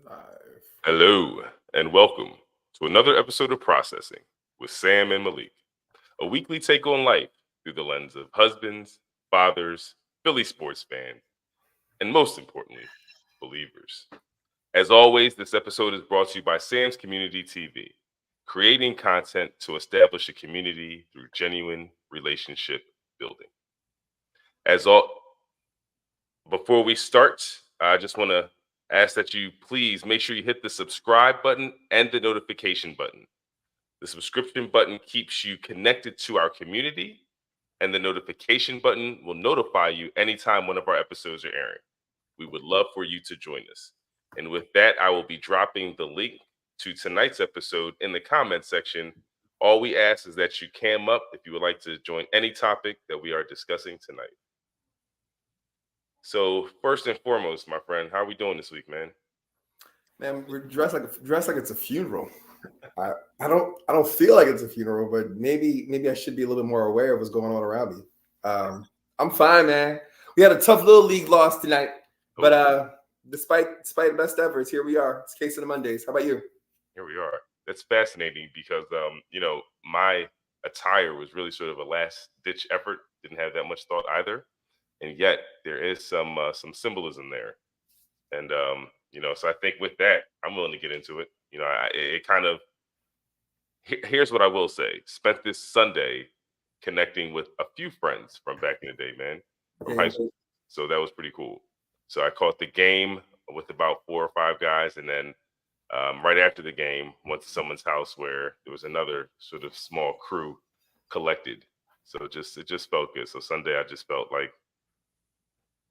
Live. Hello, and welcome to another episode of Processing with Sam and Malik, a weekly take on life through the lens of husbands, fathers, Philly sports fans, and most importantly, believers. As always, this episode is brought to you by Sam's Community TV, creating content to establish a community through genuine relationship building. As all, Before we start, I just want to ask that you please make sure you hit the subscribe button and the notification button. The subscription button keeps you connected to our community, and the notification button will notify you anytime one of our episodes are airing. We would love for you to join us. And with that, I will be dropping the link to tonight's episode in the comment section. All we ask is that you cam up if you would like to join any topic that we are discussing tonight. So first and foremost, my friend, how are we doing this week, man? Man, we're dressed like it's a funeral. I don't feel like it's a funeral, but maybe I should be a little bit more aware of what's going on around me. I'm fine, man. We had a tough little league loss tonight, but despite the best efforts, here we are. It's Case of the Mondays. How about you? Here we are. That's fascinating because my attire was really sort of a last ditch effort. Didn't have that much thought either, and yet there is some symbolism there. And so I think with that, I'm willing to get into it. Here's what I will say. Spent this Sunday connecting with a few friends from back in the day, man, from high school. So that was pretty cool. So I caught the game with about 4 or 5 guys, and then right after the game, went to someone's house where there was another sort of small crew collected. So it just felt good. So Sunday, I just felt like,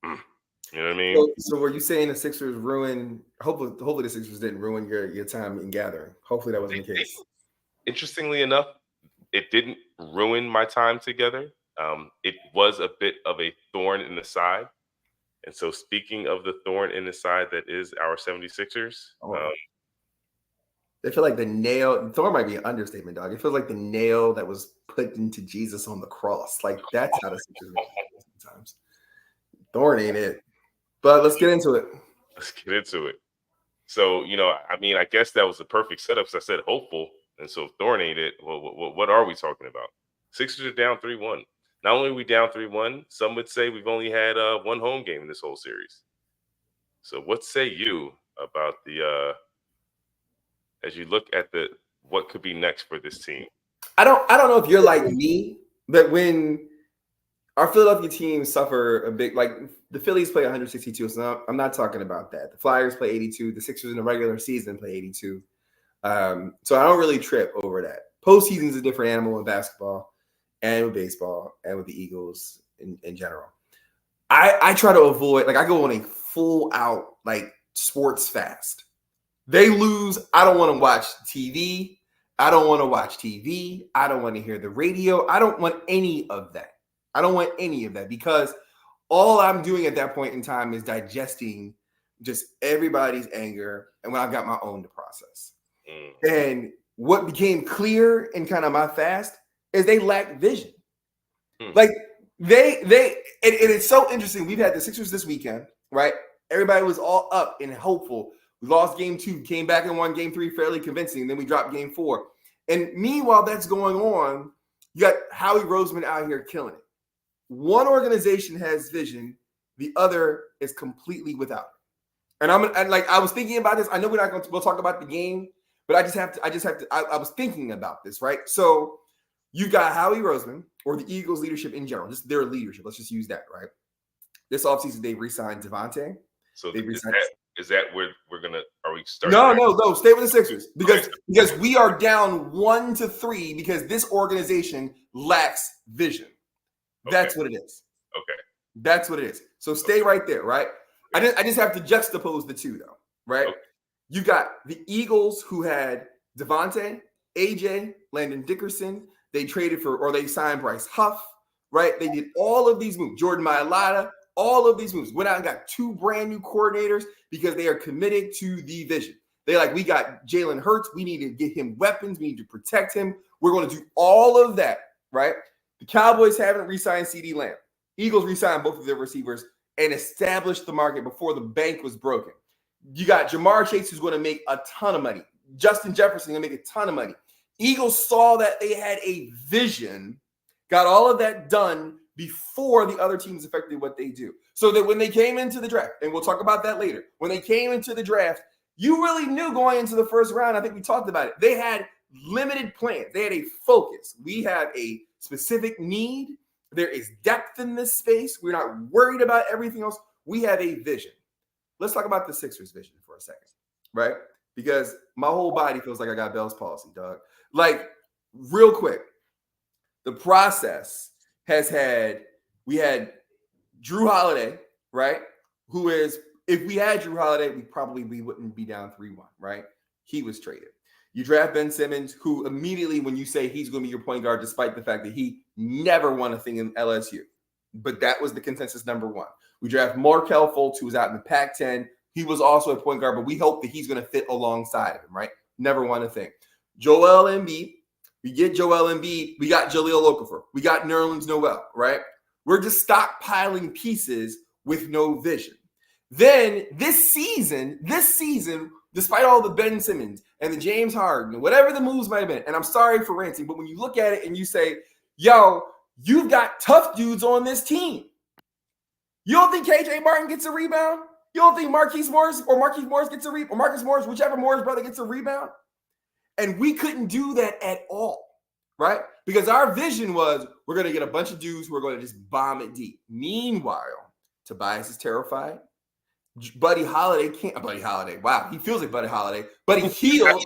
you know what I mean? So were you saying the Sixers ruined? Hopefully the Sixers didn't ruin your time in gathering. Hopefully that wasn't the case. Interestingly enough, it didn't ruin my time together. It was a bit of a thorn in the side. And so speaking of the thorn in the side that is our 76ers. They feel like the nail. Thorn might be an understatement, dog. It feels like the nail that was put into Jesus on the cross. Like that's how the Sixers are sometimes. Thorn ain't it. But let's get into it. So, I guess that was the perfect setup. So I said hopeful. And so Thorn ain't it. Well, what are we talking about? Sixers are down 3-1. Not only are we down 3-1, some would say we've only had one home game in this whole series. So what say you about as you look at what could be next for this team? I don't know if you're like me, but when our Philadelphia teams suffer a big, like the Phillies play 162, so I'm not talking about that. The Flyers play 82. The Sixers in the regular season play 82. So I don't really trip over that. Postseason is a different animal in basketball and with baseball and with the Eagles in general. I try to avoid, like I go on a full out like sports fast. They lose. I don't want to watch TV. I don't want to watch TV. I don't want to hear the radio. I don't want any of that. I don't want any of that because all I'm doing at that point in time is digesting just everybody's anger and when I've got my own to process. And what became clear in kind of my fast is they lack vision. Like it's so interesting. We've had the Sixers this weekend, right? Everybody was all up and hopeful. We lost game 2, came back and won game 3 fairly convincing. And then we dropped game 4. And meanwhile, that's going on. You got Howie Roseman out here killing it. One organization has vision, the other is completely without it. And I was thinking about this. I know we'll talk about the game, but I was thinking about this, right? So you got Howie Roseman or the Eagles leadership in general, just their leadership. Let's just use that, right? This offseason, they re-signed Devontae. So is that where are we starting? No, stay with the Sixers because we are down 1-3 because this organization lacks vision. That's what it is. Okay. That's what it is. So stay right there, right? I just have to juxtapose the two, though, right? Okay. You got the Eagles who had Devontae, AJ, Landon Dickerson. They they signed Bryce Huff, right? They did all of these moves. Jordan Mailata, all of these moves. Went out and got 2 brand new coordinators because they are committed to the vision. They're like, we got Jalen Hurts. We need to get him weapons. We need to protect him. We're going to do all of that, right? The Cowboys haven't re-signed CeeDee Lamb. Eagles re-signed both of their receivers and established the market before the bank was broken. You got Jamar Chase, who's going to make a ton of money. Justin Jefferson going to make a ton of money. Eagles saw that they had a vision, got all of that done before the other teams affected what they do. So that when they came into the draft, and we'll talk about that later, when they came into the draft, you really knew going into the first round, I think we talked about it, they had limited plans. They had a focus. We have a specific need. There is depth in this space. We're not worried about everything else. We have a vision. Let's talk about the Sixers vision for a second, right? Because my whole body feels like I got Bell's palsy, dog. Like, real quick, the process we had Drew Holiday, right? Who is, if we had Drew Holiday, we wouldn't be down 3-1, right? He was traded. You draft Ben Simmons, who immediately, when you say he's going to be your point guard, despite the fact that he never won a thing in LSU, but that was the consensus number one. We draft Markelle Fultz, who was out in the Pac-10. He was also a point guard, but we hope that he's going to fit alongside of him, right? Never won a thing. Joel Embiid, we get Joel Embiid. We got Jahlil Okafor. We got Nerlens Noel, right? We're just stockpiling pieces with no vision. Then this season, despite all the Ben Simmons and the James Harden, whatever the moves might have been, and I'm sorry for ranting, but when you look at it and you say, yo, you've got tough dudes on this team. You don't think KJ Martin gets a rebound? You don't think Marquise Morris gets a rebound? Or Marcus Morris, whichever Morris brother gets a rebound? And we couldn't do that at all, right? Because our vision was we're going to get a bunch of dudes who are going to just bomb it deep. Meanwhile, Tobias is terrified. Buddy Holiday. Wow, he feels like Buddy Holiday. Buddy Hield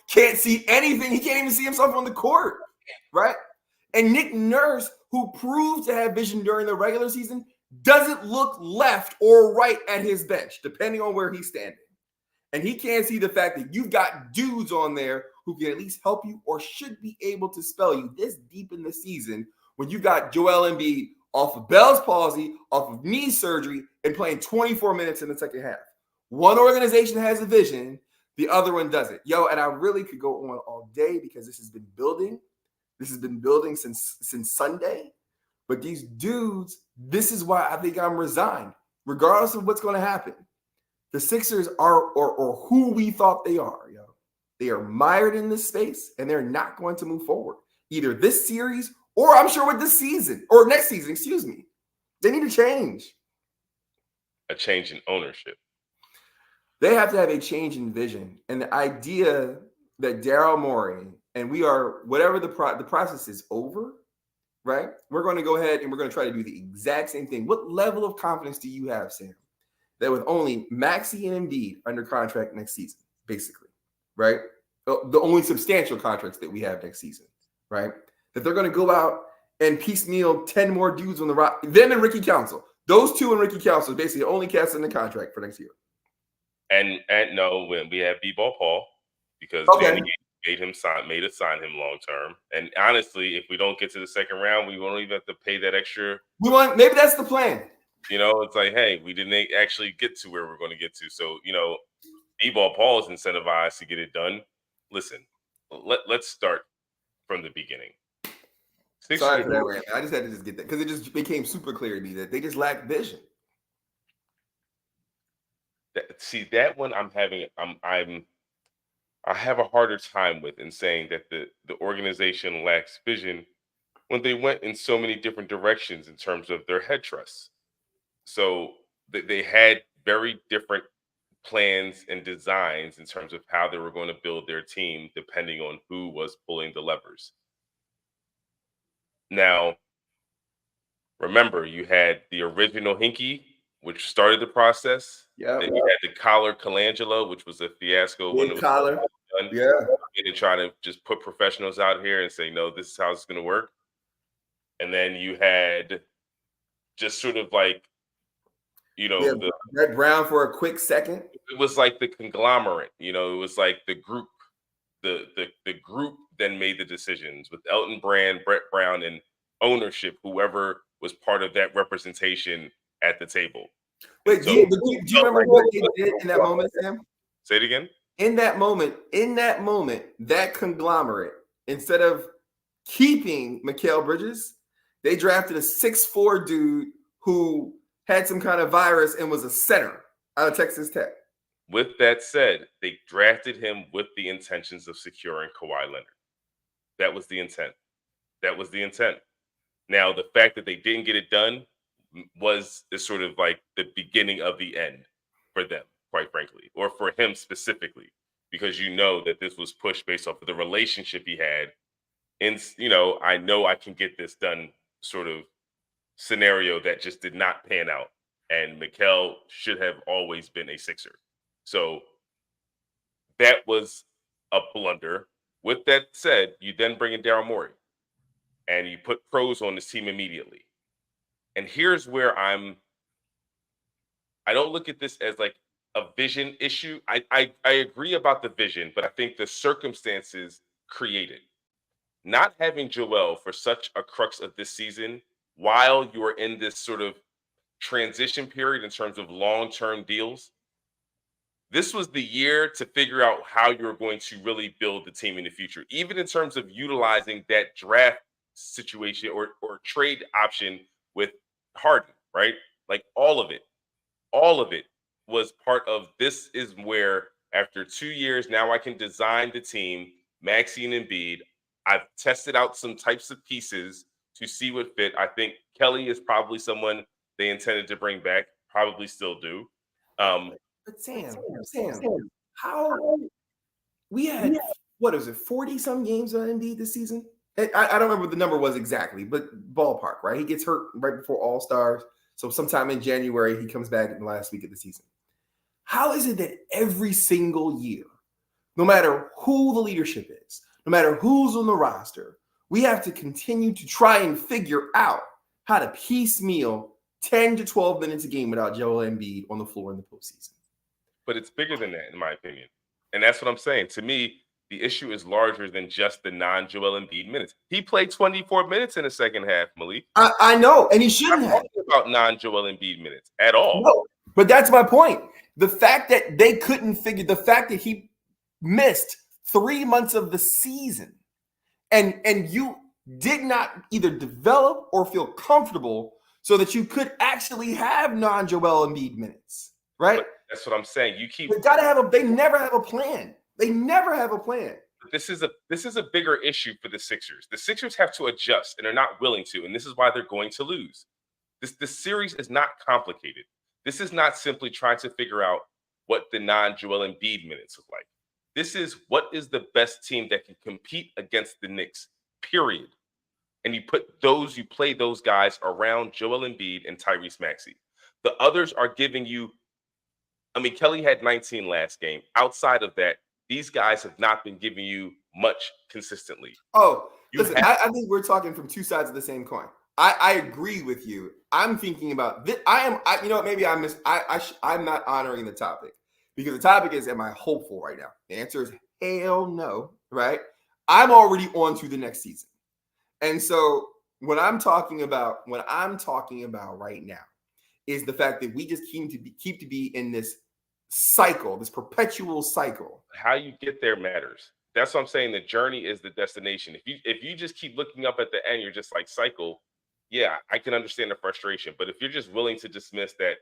can't see anything. He can't even see himself on the court, right? And Nick Nurse, who proved to have vision during the regular season, doesn't look left or right at his bench, depending on where he's standing. And he can't see the fact that you've got dudes on there who can at least help you or should be able to spell you this deep in the season when you got Joel Embiid off of Bell's palsy, off of knee surgery, and playing 24 minutes in the second half. One organization has a vision, the other one doesn't. Yo, and I really could go on all day because this has been building. This has been building since Sunday. But these dudes, this is why I think I'm resigned, regardless of what's going to happen. The Sixers are, or who we thought they are, yo. They are mired in this space, and they're not going to move forward. Either this series, or I'm sure with this season, or next season, excuse me. They need to change. A change in ownership. They have to have a change in vision. And the idea that Daryl Morey, and we are, whatever the process is over, right? We're going to go ahead and we're going to try to do the exact same thing. What level of confidence do you have, Sam, that with only Maxey and Embiid under contract next season, basically, right? The only substantial contracts that we have next season, right? That they're going to go out and piecemeal 10 more dudes on the rock, them and Ricky Council. Those two and Ricky Council is basically the only cats in the contract for next year. And no, when we have B-Ball Paul, because Danny made us sign him long term. And honestly, if we don't get to the second round, we won't even have to pay that extra. Maybe that's the plan. You know, it's like, hey, we didn't actually get to where we're going to get to. So, you know, B-Ball Paul is incentivized to get it done. Listen, let's start from the beginning. Sorry for that, Rand. I just had to get that because it just became super clear to me that they just lack vision. That one I have a harder time with in saying that the organization lacks vision when they went in so many different directions in terms of their head trusts. So they had very different plans and designs in terms of how they were going to build their team, depending on who was pulling the levers. Now, remember, you had the original Hinkie, which started the process. Yeah. Then you had the Collar Colangelo, which was a fiasco. Collar. Yeah. And try to just put professionals out here and say, no, this is how it's going to work. And then you had just sort of like, you know, the Brett Brown for a quick second. It was like the conglomerate, you know, it was like the group. The group then made the decisions with Elton Brand, Brett Brown, and ownership, whoever was part of that representation at the table. Wait, do you remember what they did in that moment, Sam? Say it again. In that moment, that conglomerate, instead of keeping Mikal Bridges, they drafted a 6'4" dude who had some kind of virus and was a center. out of Texas Tech. With that said, they drafted him with the intentions of securing Kawhi Leonard. That was the intent. That was the intent. Now, the fact that they didn't get it done is sort of like the beginning of the end for them, quite frankly, or for him specifically, because you know that this was pushed based off of the relationship he had. And, I know I can get this done sort of scenario that just did not pan out. And Mikal should have always been a Sixer. So that was a blunder. With that said, you then bring in Daryl Morey and you put pros on this team immediately. And here's where I don't look at this as like a vision issue. I agree about the vision, but I think the circumstances created. Not having Joel for such a crux of this season while you are in this sort of transition period in terms of long-term deals, this was the year to figure out how you're going to really build the team in the future, even in terms of utilizing that draft situation or trade option with Harden, right? Like all of it was part of this is where after 2 years, now I can design the team, Maxey and Embiid. I've tested out some types of pieces to see what fit. I think Kelly is probably someone they intended to bring back, probably still do. But Sam, how we had what is it, 40-some games on Embiid this season? I don't remember what the number was exactly, but ballpark, right? He gets hurt right before All-Stars. So sometime in January, he comes back in the last week of the season. How is it that every single year, no matter who the leadership is, no matter who's on the roster, we have to continue to try and figure out how to piecemeal 10 to 12 minutes a game without Joel Embiid on the floor in the postseason? But it's bigger than that, in my opinion. And that's what I'm saying. To me, the issue is larger than just the non-Joel Embiid minutes. He played 24 minutes in the second half, Malik. I know, and he shouldn't have. Talking about non-Joel Embiid minutes at all. No, but that's my point. The fact that they couldn't figure, the fact that he missed 3 months of the season, and you did not either develop or feel comfortable so that you could actually have non-Joel Embiid minutes, right? But that's what I'm saying. They never have a plan. They never have a plan. This is a bigger issue for the Sixers. The Sixers have to adjust, and they're not willing to, and this is why they're going to lose. This series is not complicated. This is not simply trying to figure out what the non-Joel Embiid minutes look like. This is what is the best team that can compete against the Knicks, period. And you play those guys around Joel Embiid and Tyrese Maxey. The others are giving you, Kelly had 19 last game. Outside of that, these guys have not been giving you much consistently. Oh, listen, I think we're talking from two sides of the same coin. I agree with you. I'm thinking about this. I'm not honoring the topic because the topic is, am I hopeful right now? The answer is hell no, right? I'm already on to the next season. And so what I'm talking about right now is the fact that we just keep to be in this cycle, this perpetual cycle. How you get there matters. That's what I'm saying. The journey is the destination. If you just keep looking up at the end, you're just like cycle. Yeah, I can understand the frustration. But if you're just willing to dismiss that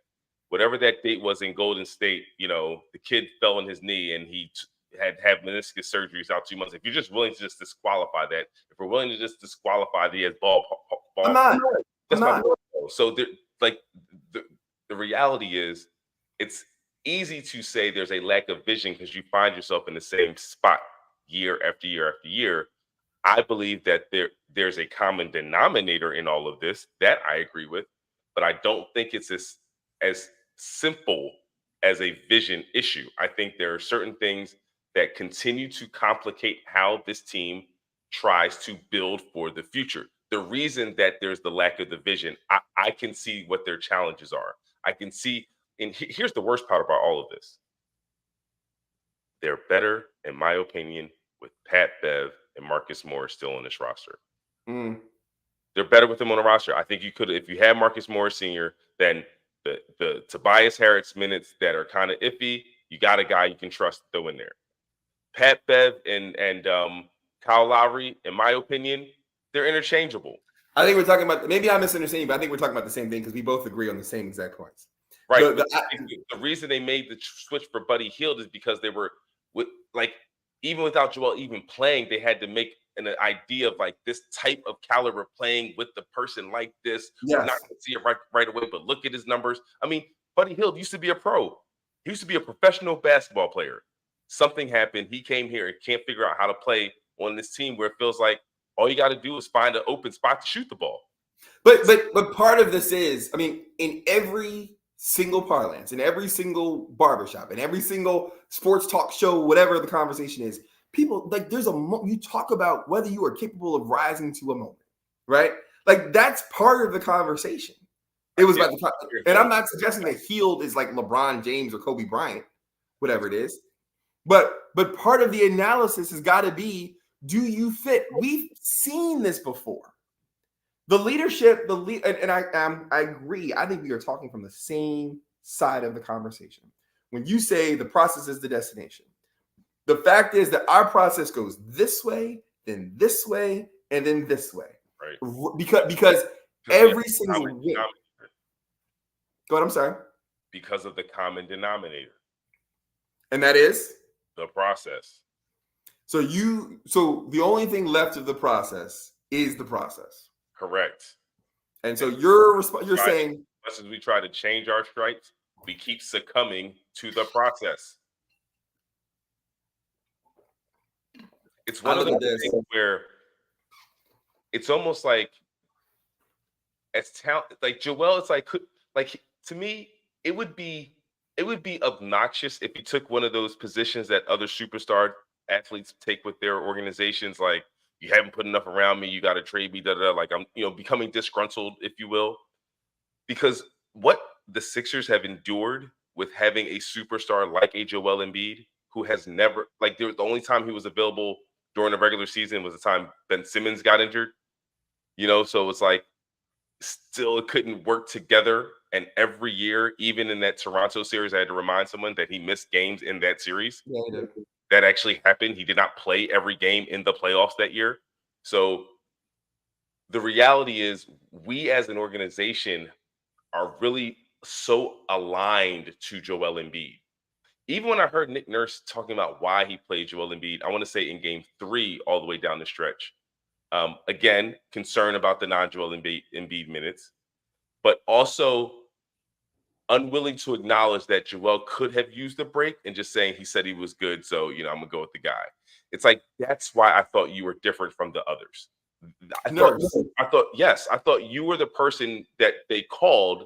whatever that date was in Golden State, the kid fell on his knee and he had meniscus surgeries out 2 months. If you're just willing to just disqualify that, if we're willing to just disqualify the ball, I'm not. So the reality is, it's easy to say there's a lack of vision because you find yourself in the same spot year after year after year. I believe that there's a common denominator in all of this that I agree with, but I don't think it's as simple as a vision issue. I think there are certain things that continue to complicate how this team tries to build for the future. The reason that there's the lack of the vision, I can see what their challenges are. I can see, and here's the worst part about all of this. They're better, in my opinion, with Pat Bev and Marcus Morris still on this roster. They're better with them on the roster. I think you could, if you had Marcus Morris Sr., then the Tobias Harris minutes that are kind of iffy, you got a guy you can trust to throw in there. Pat Bev and Kyle Lowry, in my opinion, they're interchangeable. I think we're talking about, maybe I'm misunderstanding, but I think we're talking about the same thing because we both agree on the same exact points. Right. The The reason they made the switch for Buddy Hield is because they were even without Joel even playing, they had to make an idea of like this type of caliber playing with the person like this. We're not yes. going to see it right away, but look at his numbers. I mean, Buddy Hield used to be a pro. He used to be a professional basketball player. Something happened. He came here and can't figure out how to play on this team where it feels like all you got to do is find an open spot to shoot the ball. But part of this is, I mean, in every single parlance, in every single barbershop, in every single sports talk show, whatever the conversation is, people like you talk about whether you are capable of rising to a moment, right? Like that's part of the conversation. It was about and I'm not suggesting that Hield is like LeBron James or Kobe Bryant, whatever it is, but part of the analysis has got to be, do you fit? We've seen this before. The leadership, and I agree. I think we are talking from the same side of the conversation. When you say the process is the destination, the fact is that our process goes this way, then this way, and then this way. Right. Because every single win. Go ahead, I'm sorry. Because of the common denominator. And that is? The process. So the only thing left of the process is the process. Correct. And so you're saying, as we try to change our stripes, we keep succumbing to the process. It's one of those things where it's almost like as talent, like Joel, it's like to me, it would be obnoxious if you took one of those positions that other superstar athletes take with their organizations, like, you haven't put enough around me, you got to trade me, like I'm, becoming disgruntled, if you will. Because what the Sixers have endured with having a superstar like a Joel Embiid, who has never, the only time he was available during the regular season was the time Ben Simmons got injured. So it's like, still it couldn't work together. And every year, even in that Toronto series, I had to remind someone that he missed games in that series. Yeah, he did. That actually happened. He did not play every game in the playoffs that year. So the reality is, we as an organization are really so aligned to Joel Embiid. Even when I heard Nick Nurse talking about why he played Joel Embiid, I want to say in game 3 all the way down the stretch. Again, concern about the non-Joel Embiid minutes, but also unwilling to acknowledge that Joel could have used a break and just saying he said he was good, so I'm gonna go with the guy. It's like, that's why I thought you were different from the others. I thought you were the person that they called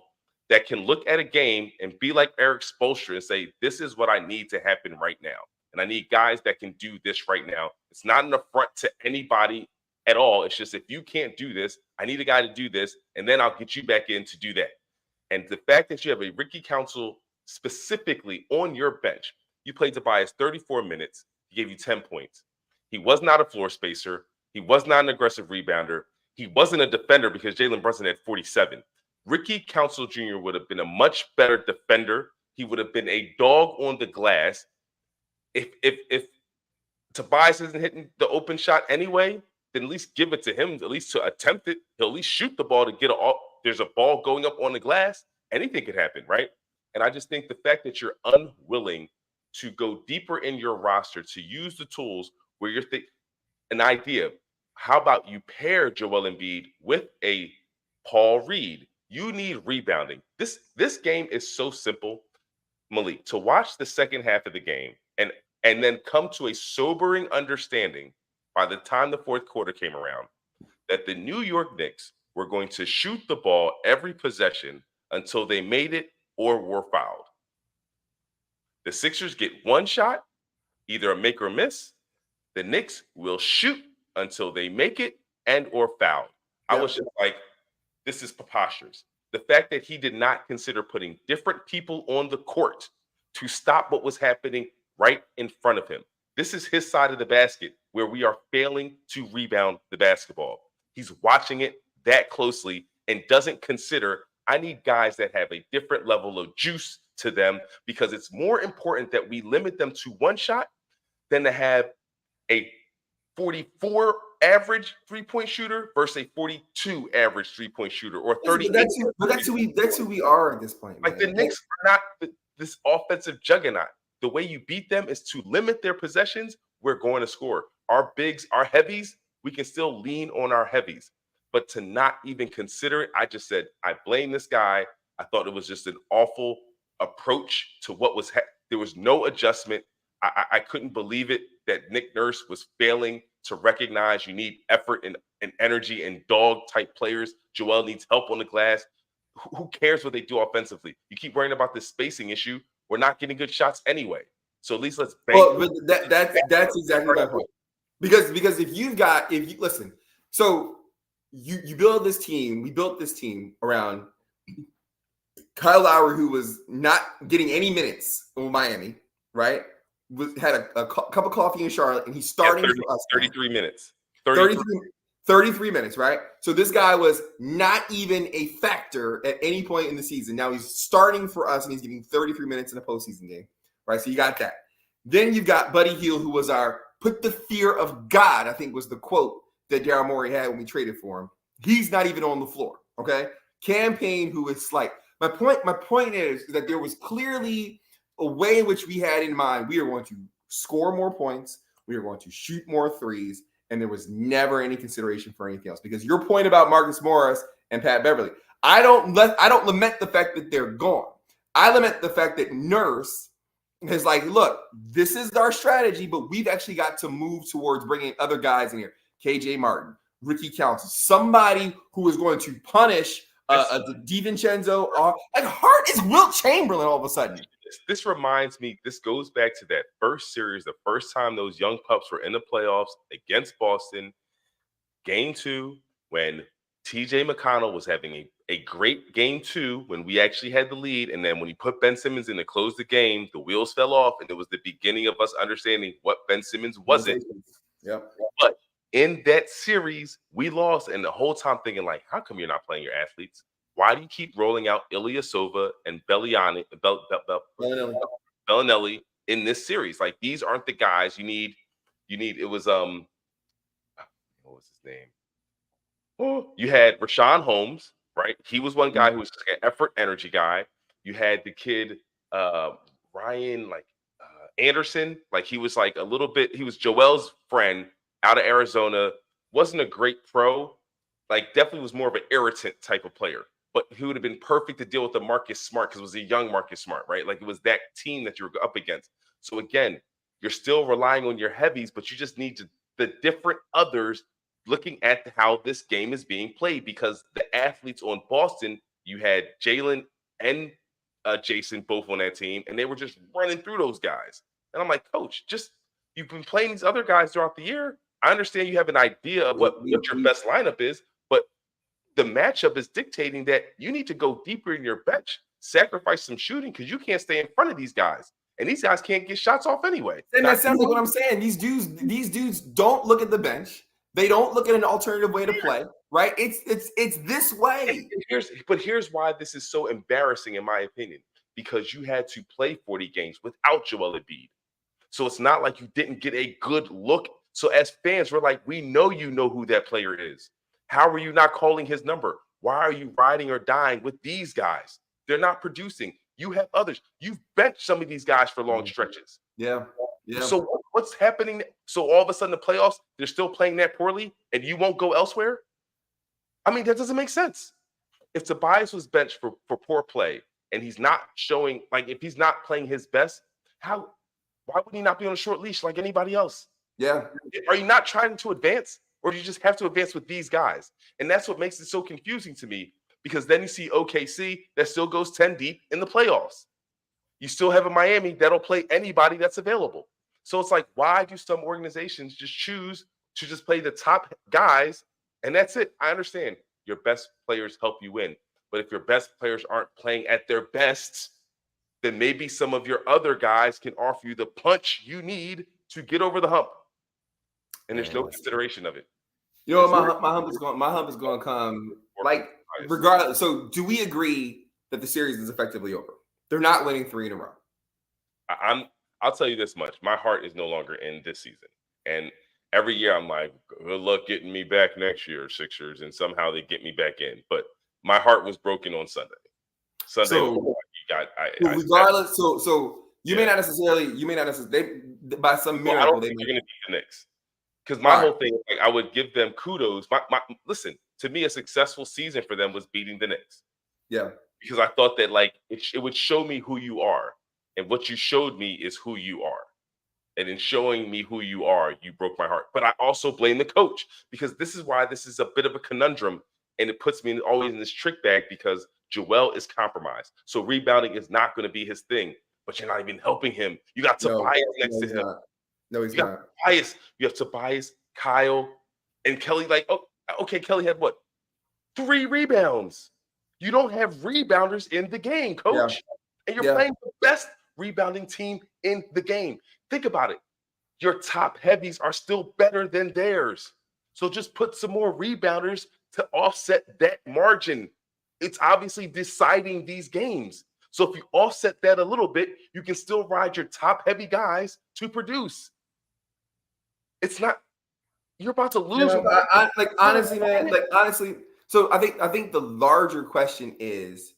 that can look at a game and be like Eric Spoelstra and say, this is what I need to happen right now. And I need guys that can do this right now. It's not an affront to anybody at all. It's just, if you can't do this, I need a guy to do this, and then I'll get you back in to do that. And the fact that you have a Ricky Council specifically on your bench, you played Tobias 34 minutes, he gave you 10 points. He was not a floor spacer. He was not an aggressive rebounder. He wasn't a defender because Jalen Brunson had 47. Ricky Council Jr. would have been a much better defender. He would have been a dog on the glass. If Tobias isn't hitting the open shot anyway, then at least give it to him, at least to attempt it. He'll at least shoot the ball to get there's a ball going up on the glass. Anything could happen, right? And I just think the fact that you're unwilling to go deeper in your roster, to use the tools where you're an idea. How about you pair Joel Embiid with a Paul Reed? You need rebounding. This game is so simple, Malik, to watch the second half of the game and then come to a sobering understanding by the time the fourth quarter came around that the New York Knicks were going to shoot the ball every possession until they made it or were fouled. The Sixers get one shot, either a make or miss. The Knicks will shoot until they make it and or foul. I was just like, this is preposterous. The fact that he did not consider putting different people on the court to stop what was happening right in front of him. This is his side of the basket where we are failing to rebound the basketball. He's watching it that closely and doesn't consider, I need guys that have a different level of juice to them, because it's more important that we limit them to one shot than to have a 44 average 3-point shooter versus a 42 average 3-point shooter or 38. That's who we are at this point, man. Like the Knicks are not this offensive juggernaut. The way you beat them is to limit their possessions. We're going to score. Our bigs, our heavies, we can still lean on our heavies. But to not even consider it, I just said, I blame this guy. I thought it was just an awful approach to what was there was no adjustment. I couldn't believe it that Nick Nurse was failing to recognize you need effort and energy and dog type players. Joel needs help on the glass. Who cares what they do offensively? You keep worrying about this spacing issue. We're not getting good shots anyway. So at least let's bank. Well, but that's exactly my point. Because if you listen, so you build this team. We built this team around Kyle Lowry, who was not getting any minutes in Miami, right? Had a cup of coffee in Charlotte, and he's starting for us. 33 minutes. 33 minutes, right? So this guy was not even a factor at any point in the season. Now he's starting for us, and he's getting 33 minutes in a postseason game, right? So you got that. Then you've got Buddy Hield, who was our put the fear of God, I think was the quote that Daryl Morey had when we traded for him. He's not even on the floor, okay? Cam Payne, who is slight. My point is that there was clearly a way in which we had in mind we are going to score more points, we are going to shoot more threes, and there was never any consideration for anything else. Because your point about Marcus Morris and Pat Beverly, I don't lament the fact that they're gone. I lament the fact that Nurse is like, look, this is our strategy, but we've actually got to move towards bringing other guys in here. KJ Martin, Ricky Council, somebody who is going to punish DiVincenzo. Like Hart is Wilt Chamberlain all of a sudden. This reminds me, this goes back to that first series, the first time those young pups were in the playoffs against Boston, game 2, when TJ McConnell was having a great game 2 when we actually had the lead. And then when he put Ben Simmons in to close the game, the wheels fell off. And it was the beginning of us understanding what Ben Simmons wasn't. Yeah. But in that series, we lost. And the whole time thinking, like, how come you're not playing your athletes? Why do you keep rolling out Ilyasova and Bellinelli in this series? Like, these aren't the guys you need. It was what was his name? Oh, you had Rashawn Holmes, right? He was one guy who was an effort energy guy. You had the kid Ryan Anderson, like he was like a little bit. He was Joel's friend out of Arizona. Wasn't a great pro. Like definitely was more of an irritant type of player. But he would have been perfect to deal with the Marcus Smart because it was a young Marcus Smart, right? Like it was that team that you were up against. So again, you're still relying on your heavies, but you just need the different others looking at how this game is being played, because the athletes on Boston, you had Jalen and Jason both on that team, and they were just running through those guys. And I'm like, Coach, you've been playing these other guys throughout the year. I understand you have an idea of what your best lineup is, but the matchup is dictating that you need to go deeper in your bench, sacrifice some shooting because you can't stay in front of these guys. And these guys can't get shots off anyway. And that sounds like what I'm saying. These dudes don't look at the bench. They don't look at an alternative way to play, right? It's this way. Here's why this is so embarrassing, in my opinion, because you had to play 40 games without Joel Embiid. So it's not like you didn't get a good look. So as fans, we're like, we know you know who that player is. How are you not calling his number? Why are you riding or dying with these guys? They're not producing. You have others. You've benched some of these guys for long stretches. Yeah. So what's happening? So all of a sudden the playoffs, they're still playing that poorly and you won't go elsewhere? I mean, that doesn't make sense. If Tobias was benched for poor play and he's not showing, like if he's not playing his best, why would he not be on a short leash like anybody else? Yeah. Are you not trying to advance? Or do you just have to advance with these guys? And that's what makes it so confusing to me, because then you see OKC that still goes 10 deep in the playoffs. You still have a Miami that'll play anybody that's available. So it's like, why do some organizations just choose to just play the top guys and that's it? I understand your best players help you win. But if your best players aren't playing at their best, then maybe some of your other guys can offer you the punch you need to get over the hump. And there's no consideration of it. You know what, my hump is going to come like regardless. So do we agree that the series is effectively over? They're not winning 3 in a row. I'll tell you this much. My heart is no longer in this season. And every year I'm like, good luck getting me back next year, Sixers, and somehow they get me back in. But my heart was broken on Sunday. So, you got regardless, so you may not necessarily by some well, I don't miracle think they're going to beat the Knicks. Because my whole thing, like, I would give them kudos. Listen, to me, a successful season for them was beating the Knicks. Yeah. Because I thought that, like, it would show me who you are. And what you showed me is who you are. And in showing me who you are, you broke my heart. But I also blame the coach, because this is why this is a bit of a conundrum. And it puts me always in this trick bag, because Joel is compromised. So rebounding is not going to be his thing. But you're not even helping him. You got Tobias next to him. No, he's not. Tobias, you have Tobias, Kyle, and Kelly. Like, oh, okay, Kelly had what? 3 rebounds. You don't have rebounders in the game, coach. Yeah. And you're playing the best rebounding team in the game. Think about it. Your top heavies are still better than theirs. So just put some more rebounders to offset that margin. It's obviously deciding these games. So if you offset that a little bit, you can still ride your top heavy guys to produce. It's not, you're about to lose. Honestly, man, so I think the larger question is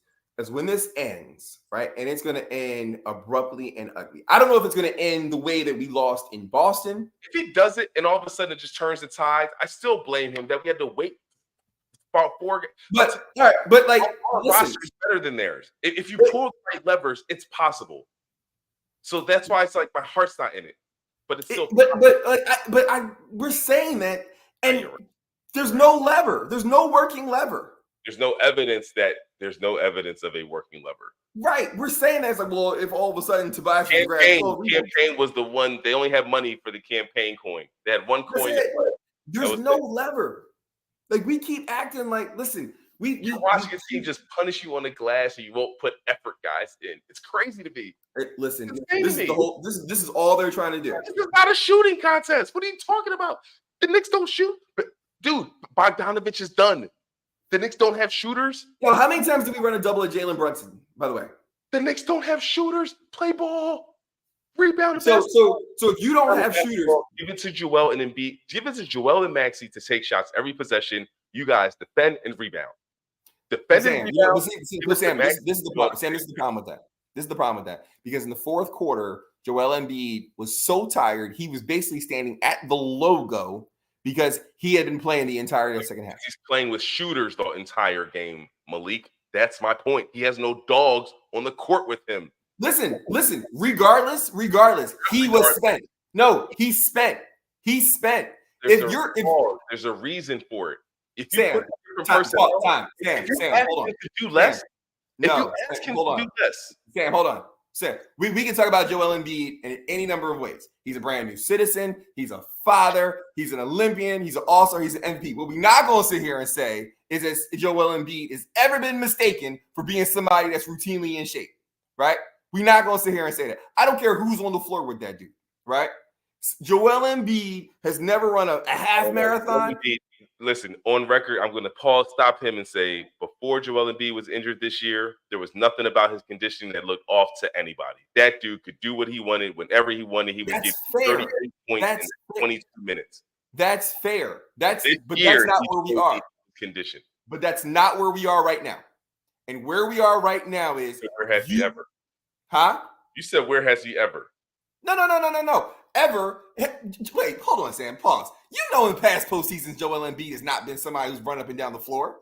when this ends, right? And it's going to end abruptly and ugly. I don't know if it's going to end the way that we lost in Boston. If he does it and all of a sudden it just turns the tide, I still blame him that we had to wait about 4 games. But like, our roster is better than theirs. If you pull the right levers, it's possible. So that's why it's like my heart's not in it. But it's still. We're saying that, and there's no lever. There's no working lever. There's no evidence of a working lever. Right. We're saying that it's like, well, if all of a sudden Tobias campaign was the one, they only had money for the campaign coin. They had one coin. There's no lever. Like, we keep acting like, listen, you're watching a team just punish you on the glass and you won't put effort guys in. It's crazy to me. Listen, this is all they're trying to do. This is not a shooting contest. What are you talking about? The Knicks don't shoot. But dude, Bogdanovich is done. The Knicks don't have shooters. Yo, how many times did we run a double at Jalen Brunson, by the way? The Knicks don't have shooters. Play ball. Rebound. So if you don't have shooters, give it to Joel and Embiid. Give it to Joel and Maxey to take shots every possession. You guys defend and rebound. Sam, this is the problem. Sam, this is the problem with that. This is the problem with that. Because in the fourth quarter, Joel Embiid was so tired, he was basically standing at the logo because he had been playing the entire second half. He's playing with shooters the entire game, Malik. That's my point. He has no dogs on the court with him. Listen. Regardless, he was spent. No, he's spent. He's spent. There's a reason for it. If you Sam, put a different person, Sam, hold on. To do less. If you ask him to do less. Sam, hold on. Sam, we can talk about Joel Embiid in any number of ways. He's a brand new citizen. He's a father. He's an Olympian. He's an all-star. He's an MVP. What we're not going to sit here and say is that Joel Embiid has ever been mistaken for being somebody that's routinely in shape, right? We're not going to sit here and say that. I don't care who's on the floor with that dude, right? Joel Embiid has never run a half marathon. Listen, on record, I'm going to stop him and say, before Joel Embiid was injured this year, there was nothing about his conditioning that looked off to anybody. That dude could do what he wanted whenever he wanted. He would give 30 points in 22 minutes. That's fair. That's not where we are. Condition. But that's not where we are right now. And where we are right now is where has he ever? Huh? You said where has he ever? No. Ever. Wait, hold on, Sam. Pause. You know, in past postseasons, Joel Embiid has not been somebody who's run up and down the floor.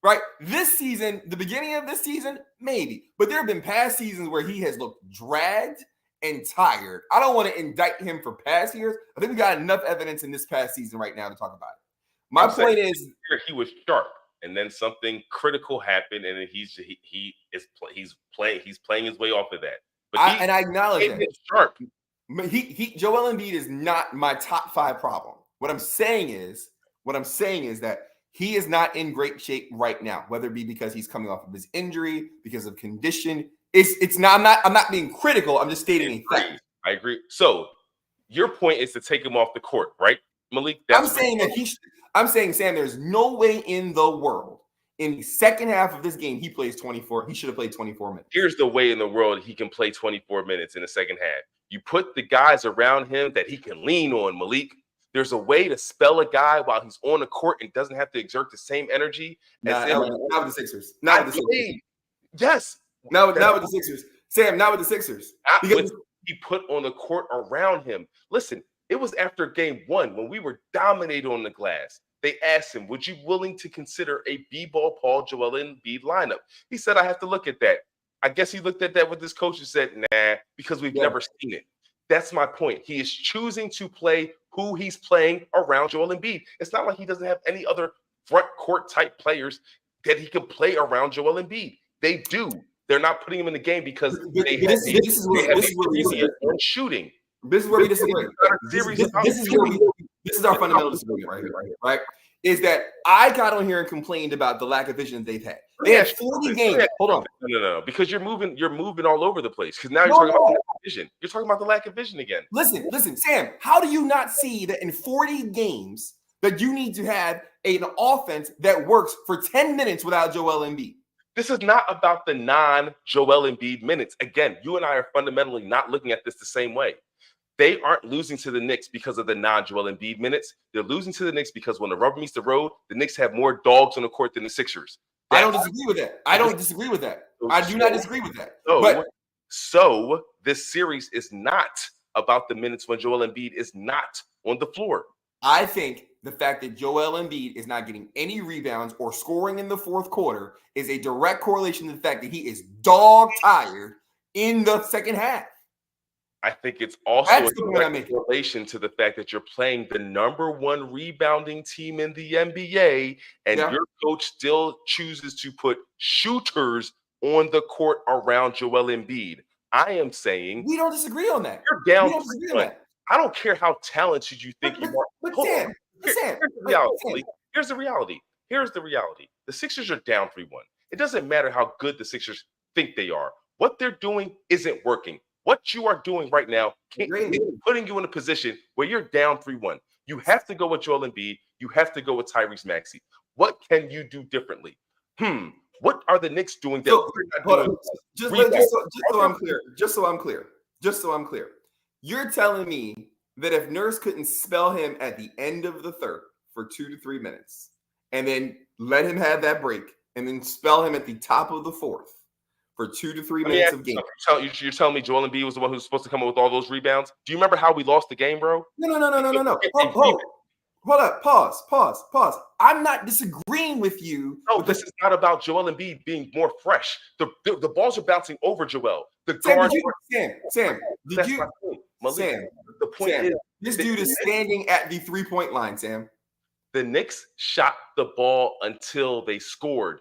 Right? This season, the beginning of this season, maybe. But there have been past seasons where he has looked dragged and tired. I don't want to indict him for past years. I think we got enough evidence in this past season right now to talk about it. My point is, he was sharp, and then something critical happened, and he's playing his way off of that. But I acknowledge that. Sharp. Joel Embiid is not my top 5 problem. What I'm saying is that he is not in great shape right now, whether it be because he's coming off of his injury, because of condition. It's not. I'm not being critical. I'm just stating a fact. I agree. So your point is to take him off the court, right, Malik? I'm saying, Sam, there's no way in the world in the second half of this game he plays 24. He should have played 24 minutes. Here's the way in the world he can play 24 minutes in the second half. You put the guys around him that he can lean on, Malik. There's a way to spell a guy while he's on the court and doesn't have to exert the same energy. Not with the Sixers. Not with the Sixers. Yes. Not with the Sixers. Sam, not with the Sixers. Because he put on the court around him. Listen, it was after game 1 when we were dominated on the glass. They asked him, would you willing to consider a B-ball Paul Joel Embiid lineup? He said, I have to look at that. I guess he looked at that with his coach and said, nah, because we've never seen it. That's my point. He is choosing to play who he's playing around Joel Embiid. It's not like he doesn't have any other front court type players that he can play around Joel Embiid. They do. They're not putting him in the game because this is where we disagree. Shooting. This is where we disagree. This is our fundamental disagreement right here, right? Is that I got on here and complained about the lack of vision that they've had. They had 40 games. Hold on. No. Because you're moving all over the place. Because now you're talking about the lack of vision. You're talking about the lack of vision again. Listen, Sam, how do you not see that in 40 games that you need to have an offense that works for 10 minutes without Joel Embiid? This is not about the non-Joel Embiid minutes. Again, you and I are fundamentally not looking at this the same way. They aren't losing to the Knicks because of the non-Joel Embiid minutes. They're losing to the Knicks because when the rubber meets the road, the Knicks have more dogs on the court than the Sixers. I don't disagree with that. I do not disagree with that. So this series is not about the minutes when Joel Embiid is not on the floor. I think the fact that Joel Embiid is not getting any rebounds or scoring in the fourth quarter is a direct correlation to the fact that he is dog tired in the second half. I think it's also a direct relation to the fact that you're playing the number 1 rebounding team in the NBA, and your coach still chooses to put shooters on the court around Joel Embiid. I am saying we don't disagree on that. You're down. We don't disagree on that. I don't care how talented you think you are. But Sam, here's the reality. The Sixers are down 3-1. It doesn't matter how good the Sixers think they are. What they're doing isn't working. What you are doing right now is putting you in a position where you're down 3-1. You have to go with Joel Embiid. You have to go with Tyrese Maxey. What can you do differently? What are the Knicks doing that we're not doing? Just so I'm clear. You're telling me that if Nurse couldn't spell him at the end of the third for 2 to 3 minutes and then let him have that break and then spell him at the top of the fourth for 2 to 3 minutes of game. You're telling me Joel Embiid was the one who was supposed to come up with all those rebounds? Do you remember how we lost the game, bro? No. Hold up. Pause. I'm not disagreeing with you. No, this is not about Joel Embiid being more fresh. The balls are bouncing over Joel. The point is this dude is standing at the 3-point line, Sam. The Knicks shot the ball until they scored.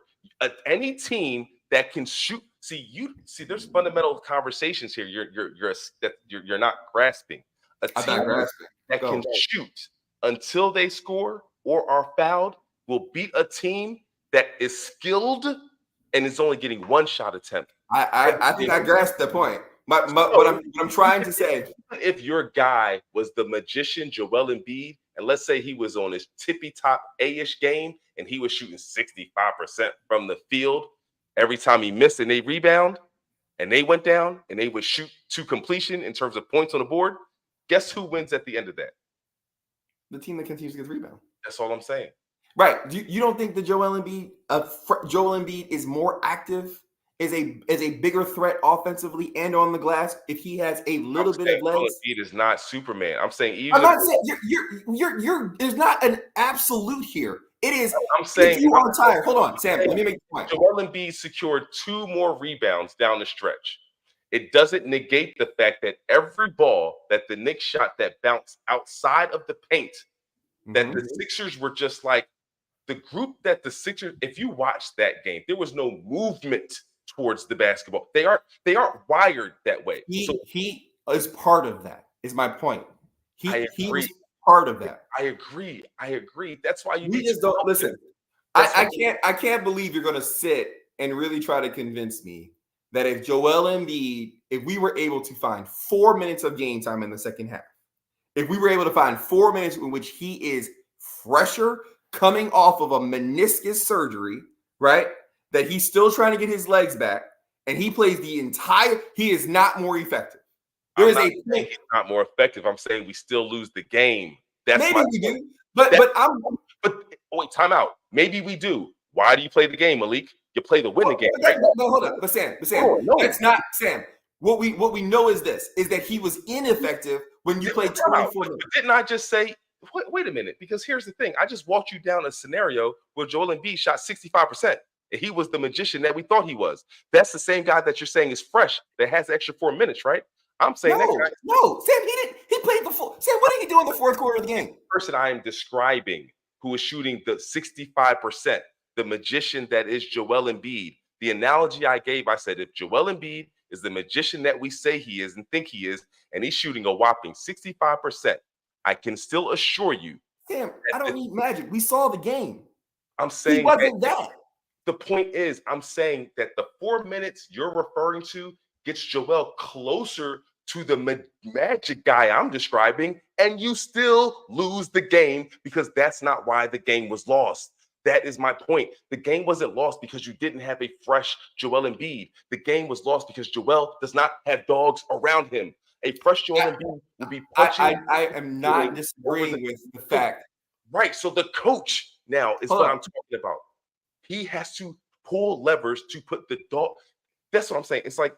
Any team that can shoot. There's fundamental conversations here. You're not grasping. A team that can shoot until they score or are fouled will beat a team that is skilled and is only getting 1 shot attempt. I think I grasped the point. What I'm trying to say, if your guy was the magician Joel Embiid, and let's say he was on his tippy top A-ish game and he was shooting 65% from the field every time he missed and they rebound and they went down and they would shoot to completion in terms of points on the board, guess who wins at the end of that? The team that continues to get the rebound. That's all I'm saying. Right. You don't think that Joel Embiid is more active, is a bigger threat offensively and on the glass if he has a little bit of legs? Joel Embiid is not Superman. I'm saying even. I'm not saying you're. There's not an absolute here. It is. I'm saying if you are tired. Hold on, Sam. Let me make the point. Joel Embiid secured 2 more rebounds down the stretch. It doesn't negate the fact that every ball that the Knicks shot that bounced outside of the paint, that the Sixers were just like the group that the Sixers. If you watched that game, there was no movement towards the basketball. They aren't wired that way. He is part of that. Is my point. He is part of that. I agree. That's why we just don't listen. I can't believe you're going to sit and really try to convince me that if Joel Embiid, if we were able to find 4 minutes of game time in the second half, if we were able to find 4 minutes in which he is fresher, coming off of a meniscus surgery, right? That he's still trying to get his legs back, and he plays he is not more effective. He's not more effective. I'm saying we still lose the game. That's Maybe my we point. do, but wait, time out. Maybe we do. Why do you play the game, Malik? You play to win the game, right? But hold up, but Sam, No. that's not Sam. What we know is that he was ineffective when you played 24 minutes. Didn't I just say? Wait a minute, because here's the thing. I just walked you down a scenario where Joel Embiid shot 65%. And he was the magician that we thought he was. That's the same guy that you're saying is fresh, that has the extra 4 minutes, right? I'm saying No, that guy. no, Sam, he played the full. Sam, what did he do in the fourth quarter of the game? The person I am describing who is shooting the 65%, the magician that is Joel Embiid. The analogy I gave, I said, if Joel Embiid is the magician that we say he is and think he is, and he's shooting a whopping 65%, I can still assure you. Sam, I don't need magic. We saw the game. I'm saying he wasn't that. The point is, I'm saying that the 4 minutes you're referring to gets Joel closer to the magic guy I'm describing, and you still lose the game because that's not why the game was lost. That is my point. The game wasn't lost because you didn't have a fresh Joel Embiid. The game was lost because Joel does not have dogs around him. A fresh Joel Embiid will be punching. I am not disagreeing with the fact. Right. So the coach now is what I'm talking about. He has to pull levers to put the dog. That's what I'm saying. It's like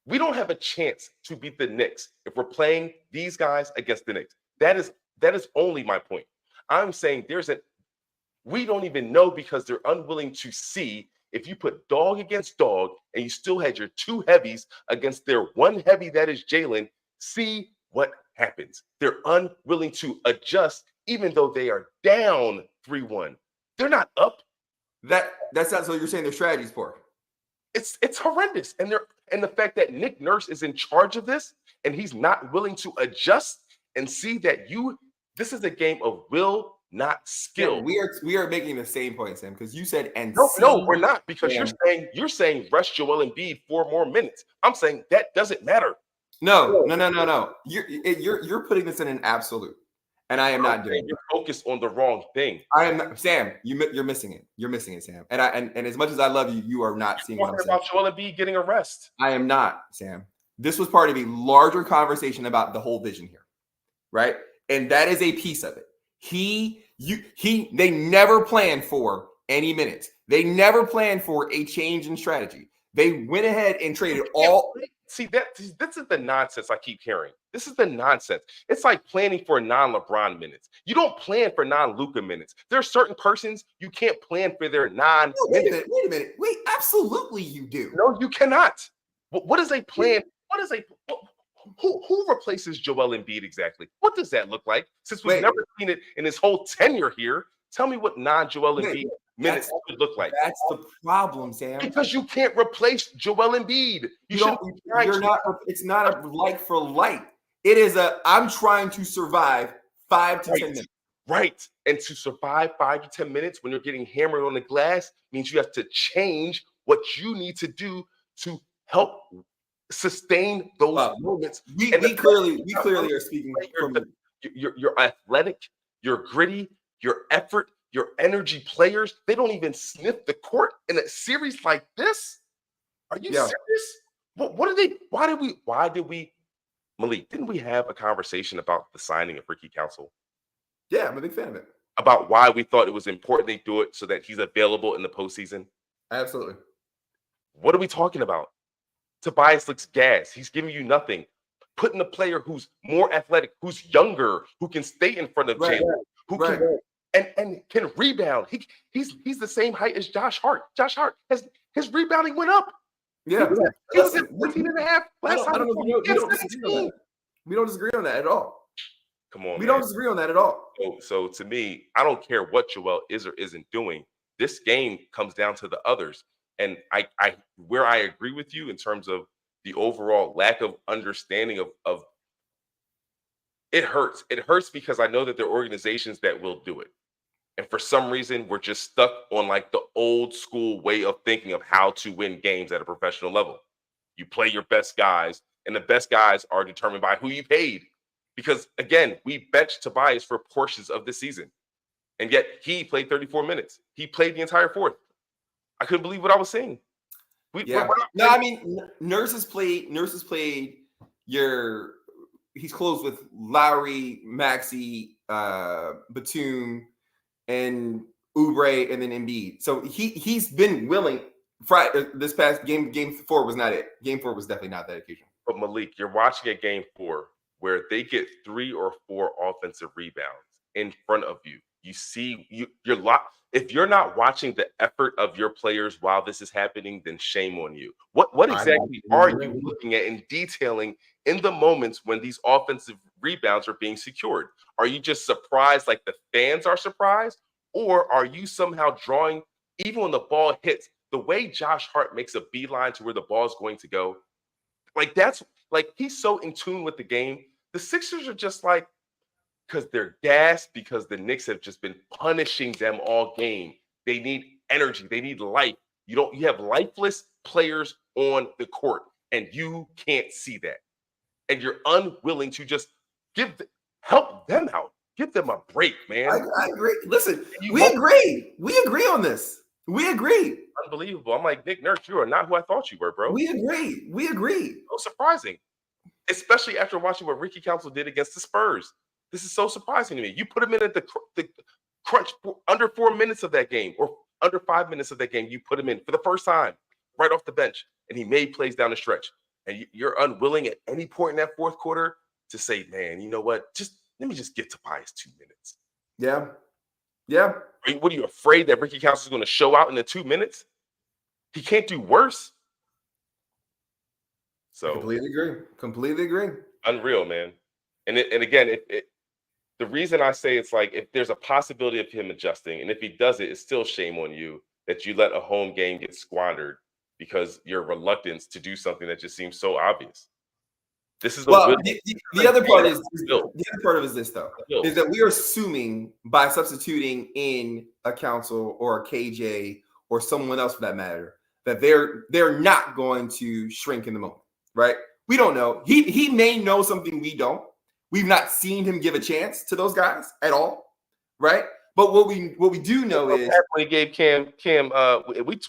we don't have a chance to beat the Knicks if we're playing these guys against the Knicks. That is only my point. I'm saying we don't even know because they're unwilling to see if you put dog against dog and you still had your two heavies against their one heavy that is Jalen, see what happens. They're unwilling to adjust even though they are down 3-1. They're not up. That's not so you're saying their strategy's poor. It's horrendous. And the fact that Nick Nurse is in charge of this and he's not willing to adjust and see that this is a game of will, not skill. Yeah, we are making the same point, Sam, because you said no, we're not, because you're saying rest Joel Embiid 4 more minutes. I'm saying that doesn't matter. No. You're putting this in an absolute. And I am not doing it. You're focused on the wrong thing. I am not, Sam. You're missing it. You're missing it, Sam. And as much as I love you, you are not seeing what I'm saying. About Joel Embiid getting a rest. I am not, Sam. This was part of a larger conversation about the whole vision here, right? And that is a piece of it. They never planned for any minutes. They never planned for a change in strategy. They went ahead and traded all. See, this is the nonsense I keep hearing. This is the nonsense. It's like planning for non-LeBron minutes. You don't plan for non-Luka minutes. There are certain persons you can't plan for their non-minutes. Wait a minute. Wait, absolutely you do. No, you cannot. What is a plan? Who replaces Joel Embiid exactly? What does that look like? Since we've never seen it in his whole tenure here, tell me what non-Joel Embiid minutes would look like. That's the problem, Sam. Because you can't replace Joel Embiid. It's not a like for like. It is I'm trying to survive 5 to 10 minutes. Right. And to survive 5 to 10 minutes when you're getting hammered on the glass means you have to change what you need to do to help sustain those moments. We clearly are speaking from you're athletic, you're gritty, your effort, your energy players. They don't even sniff the court in a series like this. Are you serious? Why did we Malik, didn't we have a conversation about the signing of Ricky Council? Yeah, I'm a big fan of it. About why we thought it was important they do it so that he's available in the postseason? Absolutely. What are we talking about? Tobias looks gas. He's giving you nothing. Putting a player who's more athletic, who's younger, who can stay in front of Jalen, can can rebound. He's the same height as Josh Hart. Josh Hart his rebounding went up. Yeah, he was at 14 and a half last time. We don't disagree on that at all. Come on, we don't disagree on that at all. So to me, I don't care what Joel is or isn't doing. This game comes down to the others. And I agree with you in terms of the overall lack of understanding of it hurts. It hurts because I know that there are organizations that will do it. And for some reason, we're just stuck on like the old school way of thinking of how to win games at a professional level. You play your best guys, and the best guys are determined by who you paid. Because again, we benched Tobias for portions of the season. And yet he played 34 minutes. He played the entire fourth. I couldn't believe what I was seeing. I mean, Nurse has played he's close with Lowry, Maxey, Batum, and Oubre, and then Embiid. So he's been willing. This past game 4 was not it. Game 4 was definitely not that occasion. But Malik, you're watching a game 4 where they get 3 or 4 offensive rebounds in front of you. You see, you're locked. If you're not watching the effort of your players while this is happening, then shame on you. What exactly are you looking at and detailing in the moments when these offensive rebounds are being secured? Are you just surprised like the fans are surprised? Or are you somehow drawing, even when the ball hits, the way Josh Hart makes a beeline to where the ball is going to go? Like, that's like, he's so in tune with the game. The Sixers are just like, because they're gassed, because the Knicks have just been punishing them all game. They need energy. They need life. You have lifeless players on the court, and you can't see that. And you're unwilling to just help them out. Give them a break, man. I agree. Listen, we agree. We agree on this. We agree. Unbelievable. I'm like, Nick Nurse, you are not who I thought you were, bro. We agree. We agree. So surprising, especially after watching what Ricky Council did against the Spurs. This is so surprising to me. You put him in at the crunch under 4 minutes of that game, or under 5 minutes of that game. You put him in for the first time right off the bench, and he made plays down the stretch. And you're unwilling at any point in that fourth quarter to say, man, you know what? Let me just give Tobias 2 minutes. Yeah. Yeah. What are you afraid that Ricky Council is going to show out in the 2 minutes? He can't do worse. So Completely agree. Unreal, man. And again, the reason I say it's like, if there's a possibility of him adjusting, and if he does it, it's still shame on you that you let a home game get squandered because your reluctance to do something that just seems so obvious. This is the other part is this though, is that we are assuming by substituting in a Council or a KJ or someone else for that matter, that they're not going to shrink in the moment, right? We don't know. He may know something we don't. We've not seen him give a chance to those guys at all, right? But what we do know is when he gave Cam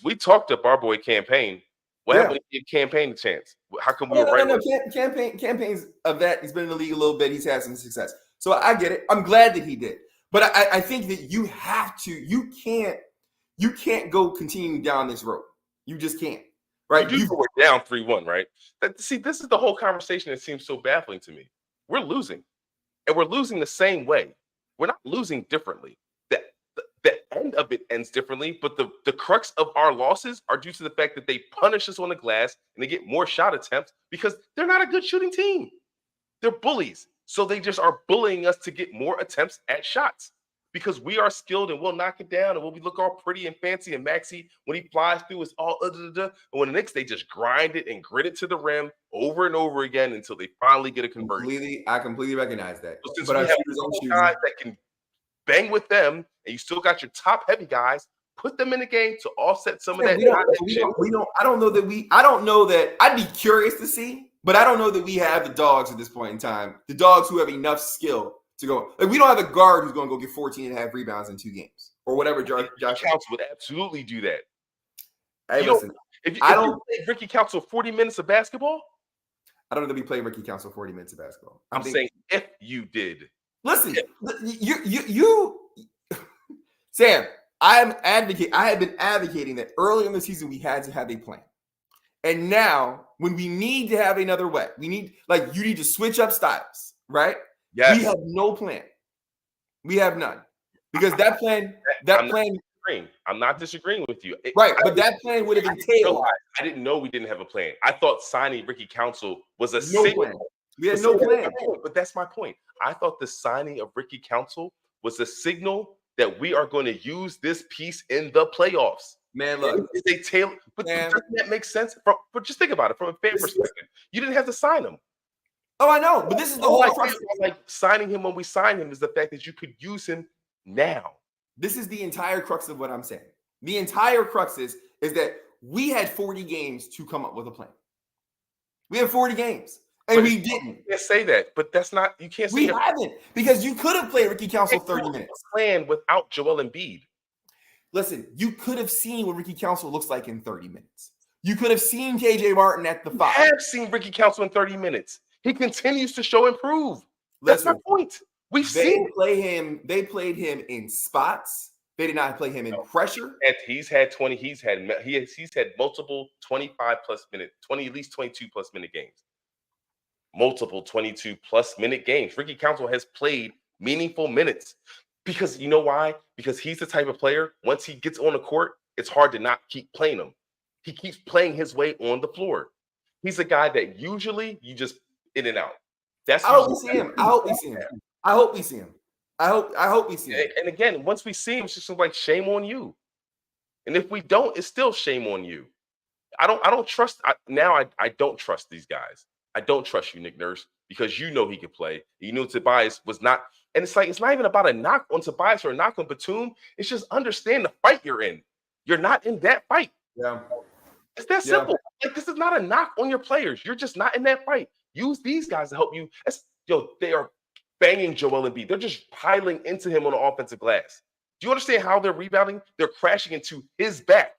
we talked up our boy Campaign. What happened when he gave Campaign a chance? How come we were right? No. Campaign's a vet. He's been in the league a little bit. He's had some success. So I get it. I'm glad that he did. But I think that you can't go continuing down this road. You just can't. Right? You were down 3-1, right? See, this is the whole conversation that seems so baffling to me. We're losing. And we're losing the same way. We're not losing differently. The end of it ends differently, but the crux of our losses are due to the fact that they punish us on the glass and they get more shot attempts because they're not a good shooting team. They're bullies. So they just are bullying us to get more attempts at shots because we are skilled and we'll knock it down and we look all pretty and fancy. And Maxey, when he flies through, is all And when the Knicks, they just grind it and grit it to the rim over and over again until they finally get a conversion. I completely recognize that. So since we have guys that can bang with them, and you still got your top heavy guys, put them in the game to offset some of that. I don't know that I'd be curious to see, but I don't know that we have the dogs at this point in time. The dogs who have enough skill to go. Like, we don't have a guard who's going to go get 14.5 rebounds in 2 games or whatever. Josh Council would absolutely do that. Hey, listen, if you play Ricky Council 40 minutes of basketball, I don't know that we play Ricky Council 40 minutes of basketball. I'm saying if you did. Listen, you Sam, I have been advocating that early in the season we had to have a plan. And now, when we need to have another way, you need to switch up styles, right? Yes. We have no plan. We have none. Because I'm not disagreeing with you. But that plan would have entailed. I didn't know we didn't have a plan. I thought signing Ricky Council was a plan. We had no plan. But that's my point. I thought the signing of Ricky Council was a signal that we are going to use this piece in the playoffs. Man, look. But doesn't that make sense? But just think about it from a fan perspective. You didn't have to sign him. Oh, I know. But this is the whole crux. Like, signing him when we signed him is the fact that you could use him now. This is the entire crux of what I'm saying. The entire crux is that we had 40 games to come up with a plan. We had 40 games. And we didn't. You can't say that, but that's not. You can't say we haven't, because you could have played Ricky Council 30 minutes. Plan without Joel Embiid. Listen, you could have seen what Ricky Council looks like in 30 minutes. You could have seen KJ Martin at the 5. I have seen Ricky Council in 30 minutes. He continues to show improve. That's my point. We've seen him. They played him in spots. They did not play him in pressure. And he's had multiple 25 plus minute, at least 22 plus minute games. Multiple 22 plus minute games. Ricky Council has played meaningful minutes because you know why? Because he's the type of player, once he gets on the court, it's hard to not keep playing him. He keeps playing his way on the floor. He's a guy that usually you just in and out. I hope we see him. I hope we see him. And again, once we see him, it's just like shame on you. And if we don't, it's still shame on you. I don't trust I don't trust these guys. I don't trust you, Nick Nurse, because you know he could play. You knew Tobias was not, and it's not even about a knock on Tobias or a knock on Batum. It's just understand the fight you're in. You're not in that fight. Yeah. It's that simple. Like, this is not a knock on your players. You're just not in that fight. Use these guys to help you. They are banging Joel Embiid. They're just piling into him on the offensive glass. Do you understand how they're rebounding? They're crashing into his back,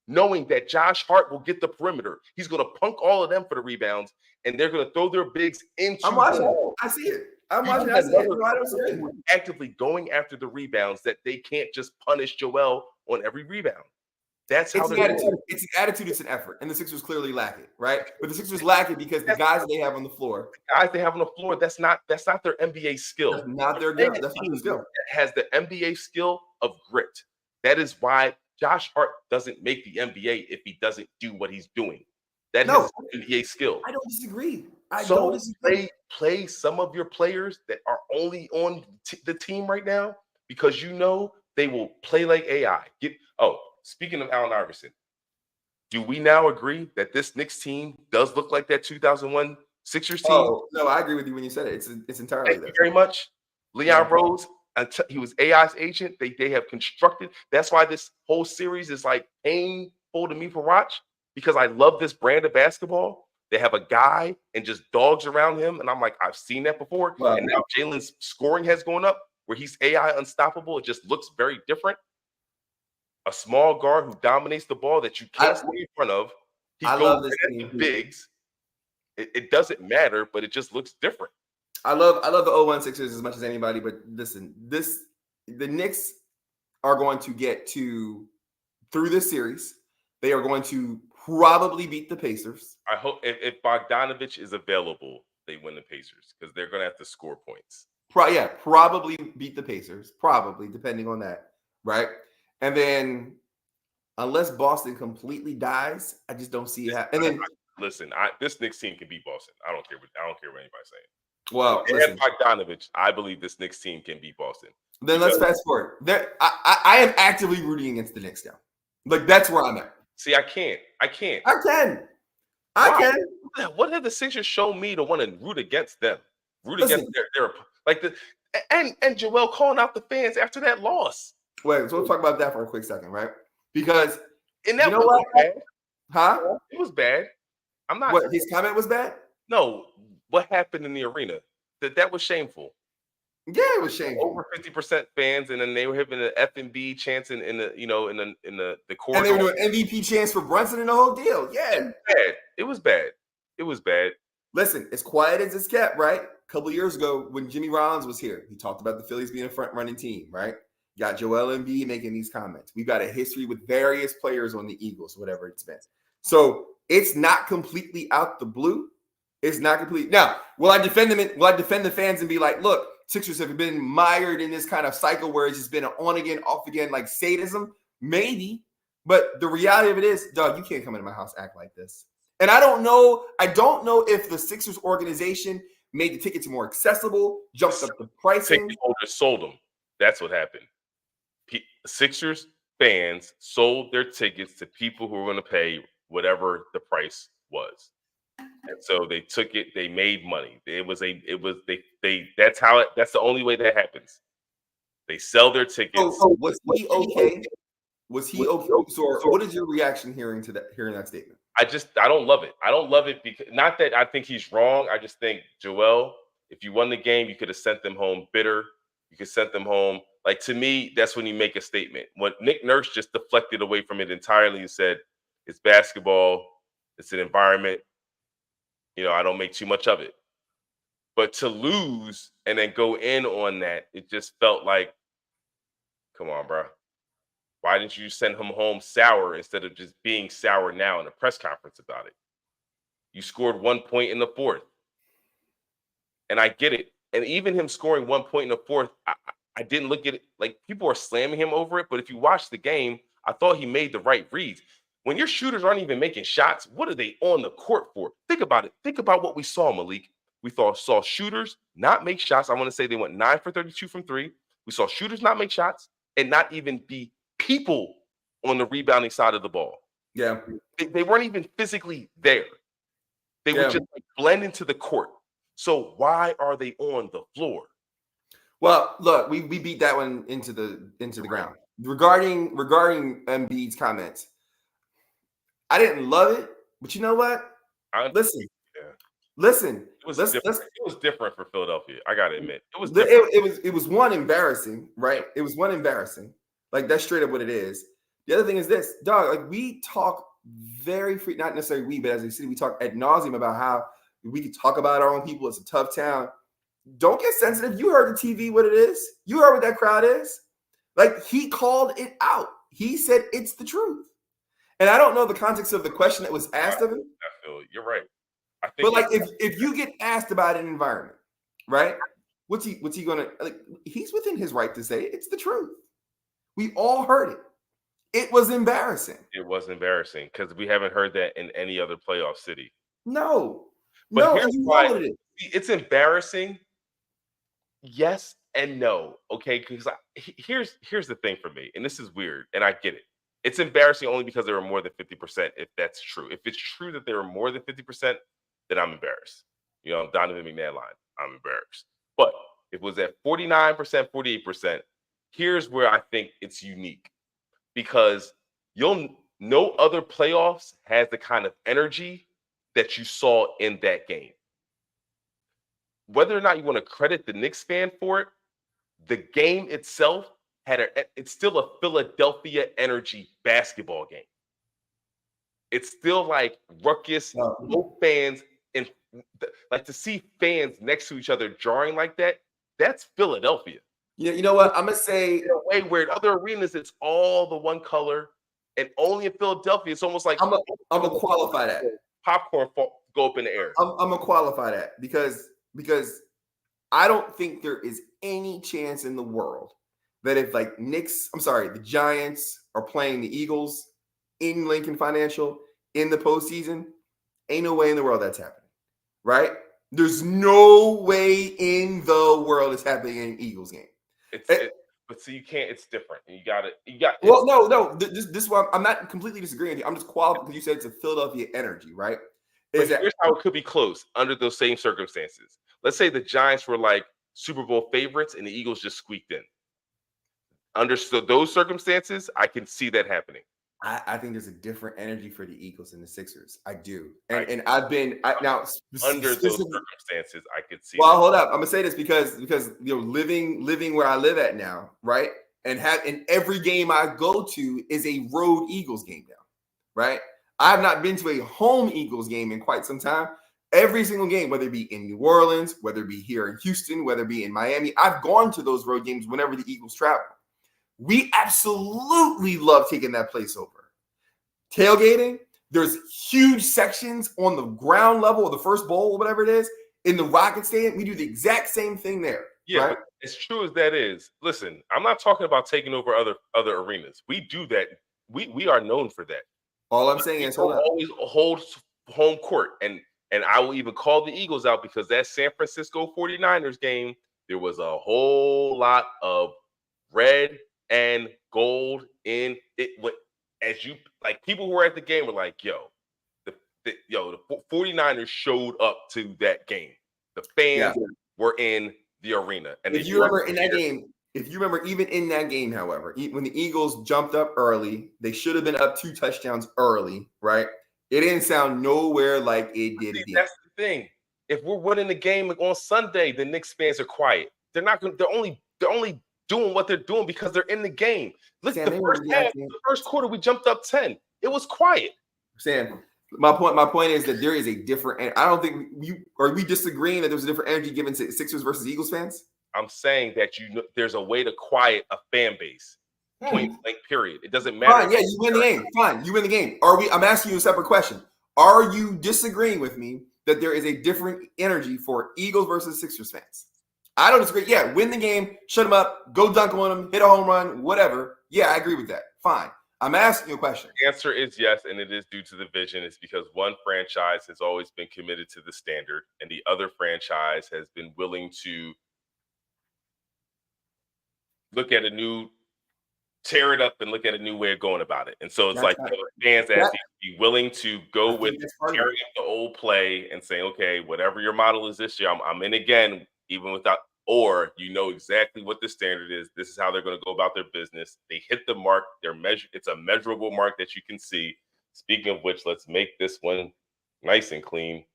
knowing that Josh Hart will get the perimeter. He's going to punk all of them for the rebounds, and they're going to throw their bigs into. I'm watching. I see it. I'm watching. I see it. Actively going after the rebounds that they can't just punish Joel on every rebound. That's how it's an attitude. It's an attitude. It's an effort, and the Sixers clearly lack it, right? But the Sixers lack it because the guys they have on the floor, that's not their NBA skill. That's not their skill. That's not their skill. Has the NBA skill of grit. That is why Josh Hart doesn't make the NBA if he doesn't do what he's doing. That is NBA skill. I don't disagree. Play some of your players that are only on the team right now because you know they will play like AI. Speaking of Allen Iverson, do we now agree that this Knicks team does look like that 2001 Sixers team? Oh, no, I agree with you when you said it. It's entirely Thank you very much. Leon Rose, he was AI's agent. They have constructed. That's why this whole series is like painful to me to watch because I love this brand of basketball. They have a guy and just dogs around him. And I'm like, I've seen that before. Wow. And now Jalen's scoring has gone up where he's AI unstoppable. It just looks very different. A small guard who dominates the ball that you can't stay in front of. He goes at the bigs. It doesn't matter, but it just looks different. I love the 01 Sixers as much as anybody, but listen, the Knicks are going to get through this series. They are going to probably beat the Pacers. I hope if Bogdanovich is available, they win the Pacers because they're going to have to score points. Probably beat the Pacers. Probably, depending on that, right? And then, unless Boston completely dies, I just don't see it happen. And then, listen, this Knicks team can beat Boston. I don't care what anybody's saying. Well, listen, Bogdanovich, I believe this Knicks team can beat Boston. Then let's fast forward. I am actively rooting against the Knicks now. Like that's where I'm at. See, I can't. I can. What have the Sixers shown me to want to root against them? Against their like and Joel calling out the fans after that loss. Wait, so we'll talk about that for a quick second, right? Because you know what? Bad. Huh? It was bad. I'm not. What his comment was bad? No, what happened in the arena? That was shameful. Yeah, it was shameful. Over 50% fans, and then they were having an F&B chants in the corridor. And they were doing MVP chants for Brunson and the whole deal. Yeah, it was bad. It was bad. Listen, as quiet as it's kept, right? A couple of years ago, when Jimmy Rollins was here, he talked about the Phillies being a front-running team, right? Got Joel Embiid making these comments. We've got a history with various players on the Eagles, whatever it's been. So it's not completely out the blue. It's not complete. Now, will I defend them? Will I defend the fans and be like, look, Sixers have been mired in this kind of cycle where it's just been an on again, off again, like sadism? Maybe. But the reality of it is, Doug, you can't come into my house act like this. And I don't know if the Sixers organization made the tickets more accessible, jumped up the pricing. Ticket holders sold them. That's what happened. Sixers fans sold their tickets to people who were going to pay whatever the price was. And so they took it, they made money. That's the only way that happens. They sell their tickets. So was he okay? Was he okay? So what is your reaction hearing that statement? I don't love it. I don't love it because not that I think he's wrong. I just think, Joel, if you won the game, you could have sent them home bitter. You could send them home. Like, to me, that's when you make a statement. When Nick Nurse just deflected away from it entirely and said, it's basketball, it's an environment. I don't make too much of it. But to lose and then go in on that, it just felt like, come on, bro. Why didn't you send him home sour instead of just being sour now in a press conference about it? You scored 1 point in the fourth. And I get it. And even him scoring 1 point in the fourth, I didn't look at it like people are slamming him over it. But if you watch the game, I thought he made the right reads. When your shooters aren't even making shots, what are they on the court for? Think about it. Think about what we saw, Malik. We saw shooters not make shots. I want to say they went 9 for 32 from three. We saw shooters not make shots and not even be people on the rebounding side of the ball. Yeah. They weren't even physically there. They would just like blend into the court. So why are they on the floor? Well, look, we beat that one into the ground. Regarding Embiid's comments, I didn't love it, but you know what? Listen. It was different for Philadelphia. I gotta admit, it was different. It was one embarrassing, right? It was one embarrassing. Like that's straight up what it is. The other thing is this, dog. Like we talk very free, not necessarily we, but as a city, we talk ad nauseum about how we can talk about our own people. It's a tough town. Don't get sensitive. You heard the TV, what it is. You heard what that crowd is. Like he called it out. He said it's the truth. And I don't know the context of the question that was asked of him. I feel you're right. I think but like if you get asked about an environment, right? What's he gonna like? He's within his right to say it's the truth. We all heard it. It was embarrassing. It was embarrassing because we haven't heard that in any other playoff city. No. But no, here's why it's embarrassing. Yes and no. Okay, because here's the thing for me, and this is weird, and I get it. It's embarrassing only because there were more than 50%, if that's true. If it's true that there were more than 50%, then I'm embarrassed. You know, Donovan McNabb line, I'm embarrassed. But if it was at 49%, 48%, here's where I think it's unique. Because no other playoffs has the kind of energy that you saw in that game. Whether or not you want to credit the Knicks fan for it, the game itself it's still a Philadelphia energy basketball game. It's still like ruckus, no fans, and like to see fans next to each other jarring like that. That's Philadelphia. Yeah, you know what? I'm gonna say in a way where in other arenas it's all the one color, and only in Philadelphia it's almost like I'm gonna qualify that. Popcorn go up in the air. I'm gonna qualify that because I don't think there is any chance in the world that if like the Giants are playing the Eagles in Lincoln Financial in the postseason, ain't no way in the world that's happening, right? There's no way in the world it's happening in an Eagles game. But see, you can't. It's different. You got. Well, no. This is why I'm not completely disagreeing with you. I'm just qualifying because you said it's a Philadelphia energy, right? Here's how it could be close under those same circumstances. Let's say the Giants were like Super Bowl favorites and the Eagles just squeaked in. Under those circumstances, I can see that happening. I think there's a different energy for the Eagles and the Sixers. I do, and I've been now under those circumstances. I could see. Well, hold up. I'm gonna say this because you know living where I live at now, right? And every game I go to is a road Eagles game now, right? I have not been to a home Eagles game in quite some time. Every single game, whether it be in New Orleans, whether it be here in Houston, whether it be in Miami, I've gone to those road games whenever the Eagles travel. We absolutely love taking that place over. Tailgating, there's huge sections on the ground level of the first bowl or whatever it is in the Rocket Stadium. We do the exact same thing there. Yeah, right? As true as that is, listen, I'm not talking about taking over other arenas. We do that. We are known for that. All I'm saying is always hold home court. And I will even call the Eagles out because that San Francisco 49ers game, there was a whole lot of red and gold in it. As you like, people who were at the game were like, the 49ers showed up to that game. The fans were in the arena. And if you remember in that game, even in that game, however, when the Eagles jumped up early, they should have been up 2 touchdowns early, right? It didn't sound nowhere like it did. That's the thing. If we're winning the game on Sunday, the Knicks fans are quiet. They're not going. They're only doing what they're doing because they're in the game. Look, the first quarter we jumped up 10. It was quiet. Sam, My point is that there is a different. I don't think we disagreeing that there's a different energy given to Sixers versus Eagles fans. I'm saying that there's a way to quiet a fan base. Point blank. Period. It doesn't matter. Fine, yeah, you win the game. Fine, you win the game. I'm asking you a separate question. Are you disagreeing with me that there is a different energy for Eagles versus Sixers fans? I don't disagree. Yeah, win the game, shut them up, go dunk on them, hit a home run, whatever. Yeah, I agree with that. Fine. I'm asking you a question. The answer is yes, and it is due to the vision. It's because one franchise has always been committed to the standard, and the other franchise has been willing to tear it up and look at a new way of going about it. And so it's fans that have to be willing to go with tearing up the old play and saying, okay, whatever your model is this year, I'm in again, even without, or you know exactly what the standard is. This is how they're going to go about their business. They hit the mark. It's a measurable mark that you can see. Speaking of which, let's make this one nice and clean.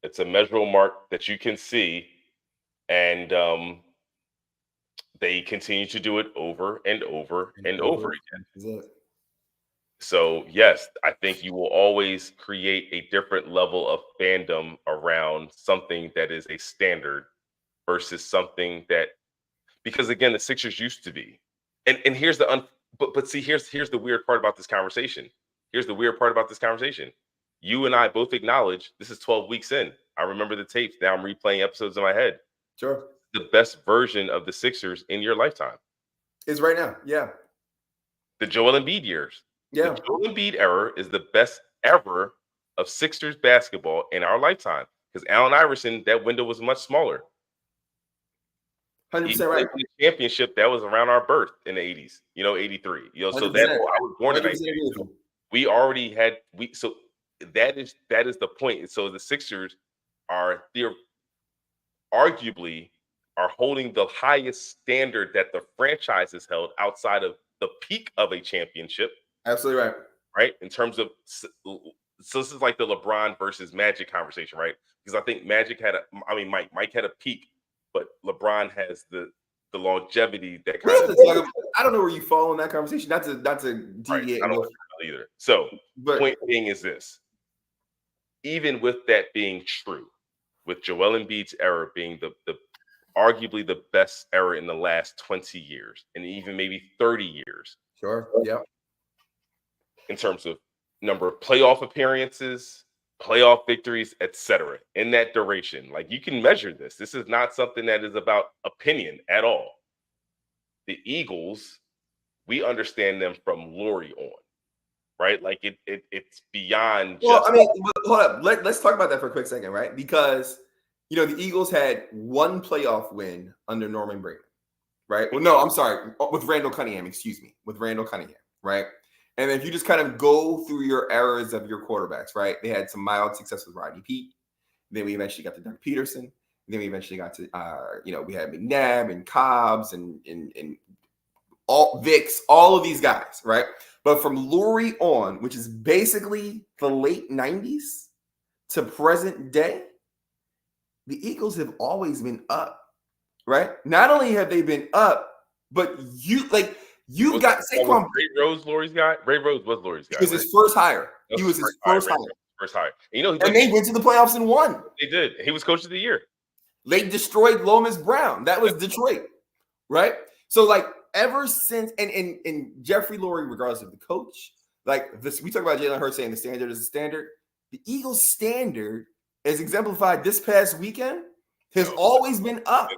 It's a measurable mark that you can see. And they continue to do it over and over and over again. So, yes, I think you will always create a different level of fandom around something that is a standard versus something that, because again, the Sixers used to be. And here's the here's the weird part about this conversation. You and I both acknowledge this is 12 weeks in. I remember the tapes. Now I'm replaying episodes in my head. Sure. The best version of the Sixers in your lifetime is right now. Yeah. The Joel Embiid years. Yeah. The Joel Embiid era is the best ever of Sixers basketball in our lifetime. Because Allen Iverson, that window was much smaller. 100% right. The championship that was around our birth in the 80s, 83. So that I was born in 1982. We already had so that is the point. So the Sixers are arguably are holding the highest standard that the franchise has held outside of the peak of a championship. Absolutely right. Right? In terms of, so this is like the LeBron versus Magic conversation, right? Because I think Magic Mike had a peak, but LeBron has the longevity that kind of. I don't know where you fall in that conversation. Not to deviate. Right, I don't either. So, point being is this: even with that being true, with Joel Embiid's era being the arguably the best era in the last 20 years, and even maybe 30 years. Sure. Yeah. In terms of number of playoff appearances, playoff victories, etc. In that duration, like you can measure this. This is not something that is about opinion at all. The Eagles, we understand them from Laurie on, right? Like it's beyond. Well, hold up. Let's talk about that for a quick second, right? Because the Eagles had one playoff win under Norman Brady, right? Well, no, I'm sorry, with Randall Cunningham. Excuse me, with Randall Cunningham, right? And if you just kind of go through your eras of your quarterbacks, right? They had some mild success with Rodney Peete. Then we eventually got to Doug Peterson. Then we eventually got to, we had McNabb and Cobbs and all Vicks, all of these guys, right? But from Laurie on, which is basically the late 90s to present day, the Eagles have always been up, right? Not only have they been up, but you've got Saquon. Ray Rose, Laurie's guy. Ray Rose was Laurie's guy. He was his first hire. He was his first hire. First hire. And they went to the playoffs and won. They did. He was coach of the year. They destroyed Lomas Brown. That was Detroit, right? So ever since, and Jeffrey Lurie, regardless of the coach, we talk about Jalen Hurts saying the standard is the standard. The Eagles' standard, as exemplified this past weekend, has always been up.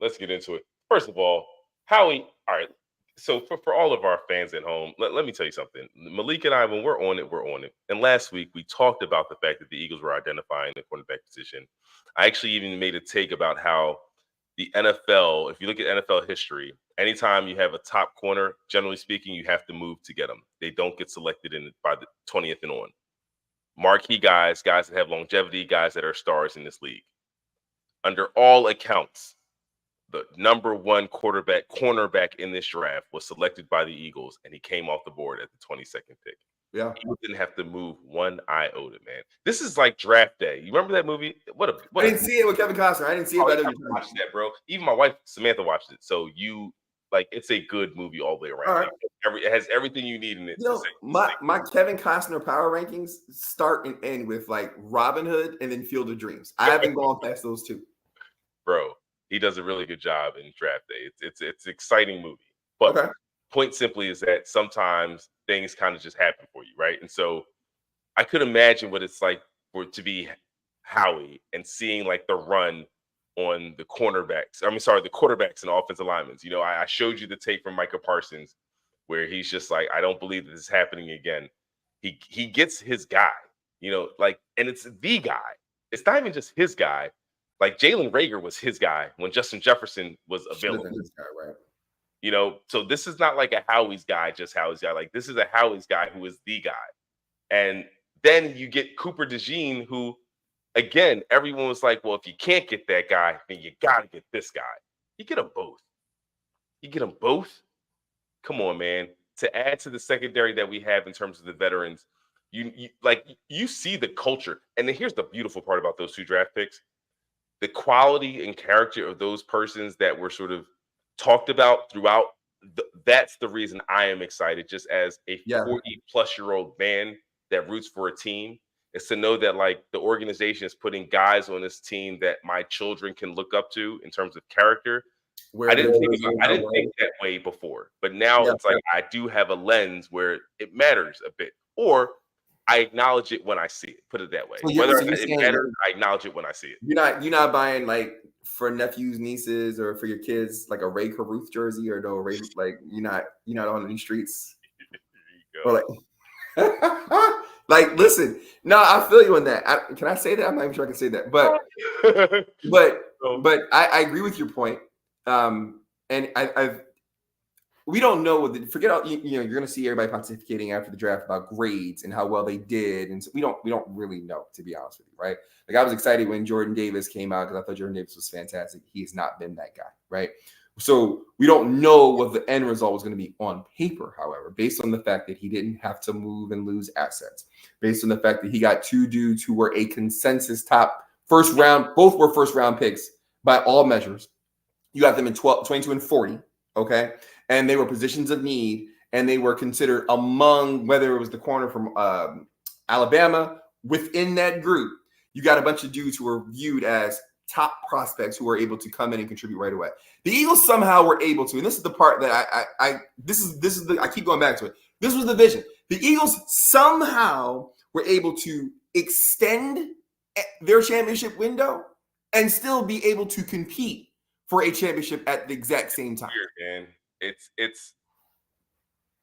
Let's get into it. First of all, all right. So for all of our fans at home, let me tell you something. Malik and I, when we're on it. And last week we talked about the fact that the Eagles were identifying the cornerback position. I actually even made a take about how the NFL, if you look at NFL history, anytime you have a top corner, generally speaking, you have to move to get them. They don't get selected by the 20th and on. Marquee guys that have longevity, guys that are stars in this league. Under all accounts, the number one cornerback in this draft was selected by the Eagles, and he came off the board at the 22nd pick. Yeah, he didn't have to move one iota, man. This is like Draft Day. You remember that movie? I didn't see it with Kevin Costner. I didn't see it. I watched that, bro. Even my wife Samantha watched it. So like it's a good movie all the way around. All right. It has everything you need in it. My Kevin Costner power rankings start and end with like Robin Hood and then Field of Dreams. I haven't gone past those two. Bro, he does a really good job in Draft Day. It's an exciting movie. But Okay. point simply is that sometimes things kind of just happen for you, right? And so I could imagine what it's like for it to be Howie and seeing like the run on the quarterbacks and offensive linemen. You know, I showed you the tape from Micah Parsons where he's just like, I don't believe this is happening again. He gets his guy, you know, like, and it's the guy. It's not even just his guy. Like Jalen Reagor was his guy when Justin Jefferson was available. This guy, right? You know, so this is not like a Howie's guy, just Howie's guy. Like this is a Howie's guy who is the guy. And then you get Cooper DeJean, who, again, everyone was like, well, if you can't get that guy, then you got to get this guy. You get them both. You get them both. Come on, man. To add to the secondary that we have in terms of the veterans, you see the culture. And then here's the beautiful part about those two draft picks. The quality and character of those persons that were sort of talked about throughout. That's the reason I am excited, just as a 40-plus-year-old man that roots for a team, is to know that like the organization is putting guys on this team that my children can look up to in terms of character. I didn't think that way before, but now it's like I do have a lens where it matters a bit, or I acknowledge it when I see it. Put it that way. So whether it matters, I acknowledge it when I see it. You're not buying like for nephews, nieces, or for your kids like a Ray Caruth jersey, or no Ray, like you're not on these streets. Or like, like listen, no, I feel you on that. Can I say that? I'm not even sure I can say that, but I agree with your point. And we don't know what forget out. You know, you're going to see everybody pontificating after the draft about grades and how well they did, and so we don't really know, to be honest with you, right? Like I was excited when Jordan Davis came out because I thought Jordan Davis was fantastic. He has not been that guy, right? So we don't know what the end result was going to be on paper, however, based on the fact that he didn't have to move and lose assets, based on the fact that he got two dudes who were a consensus top first round, both were first round picks by all measures. You got them in 22 and 40, okay? And they were positions of need, and they were considered among, whether it was the corner from Alabama, within that group, you got a bunch of dudes who were viewed as top prospects who were able to come in and contribute right away. The Eagles somehow were able to, and this is the part that I keep going back to it. This was the vision. The Eagles somehow were able to extend their championship window and still be able to compete for a championship at the exact same time. Man. It's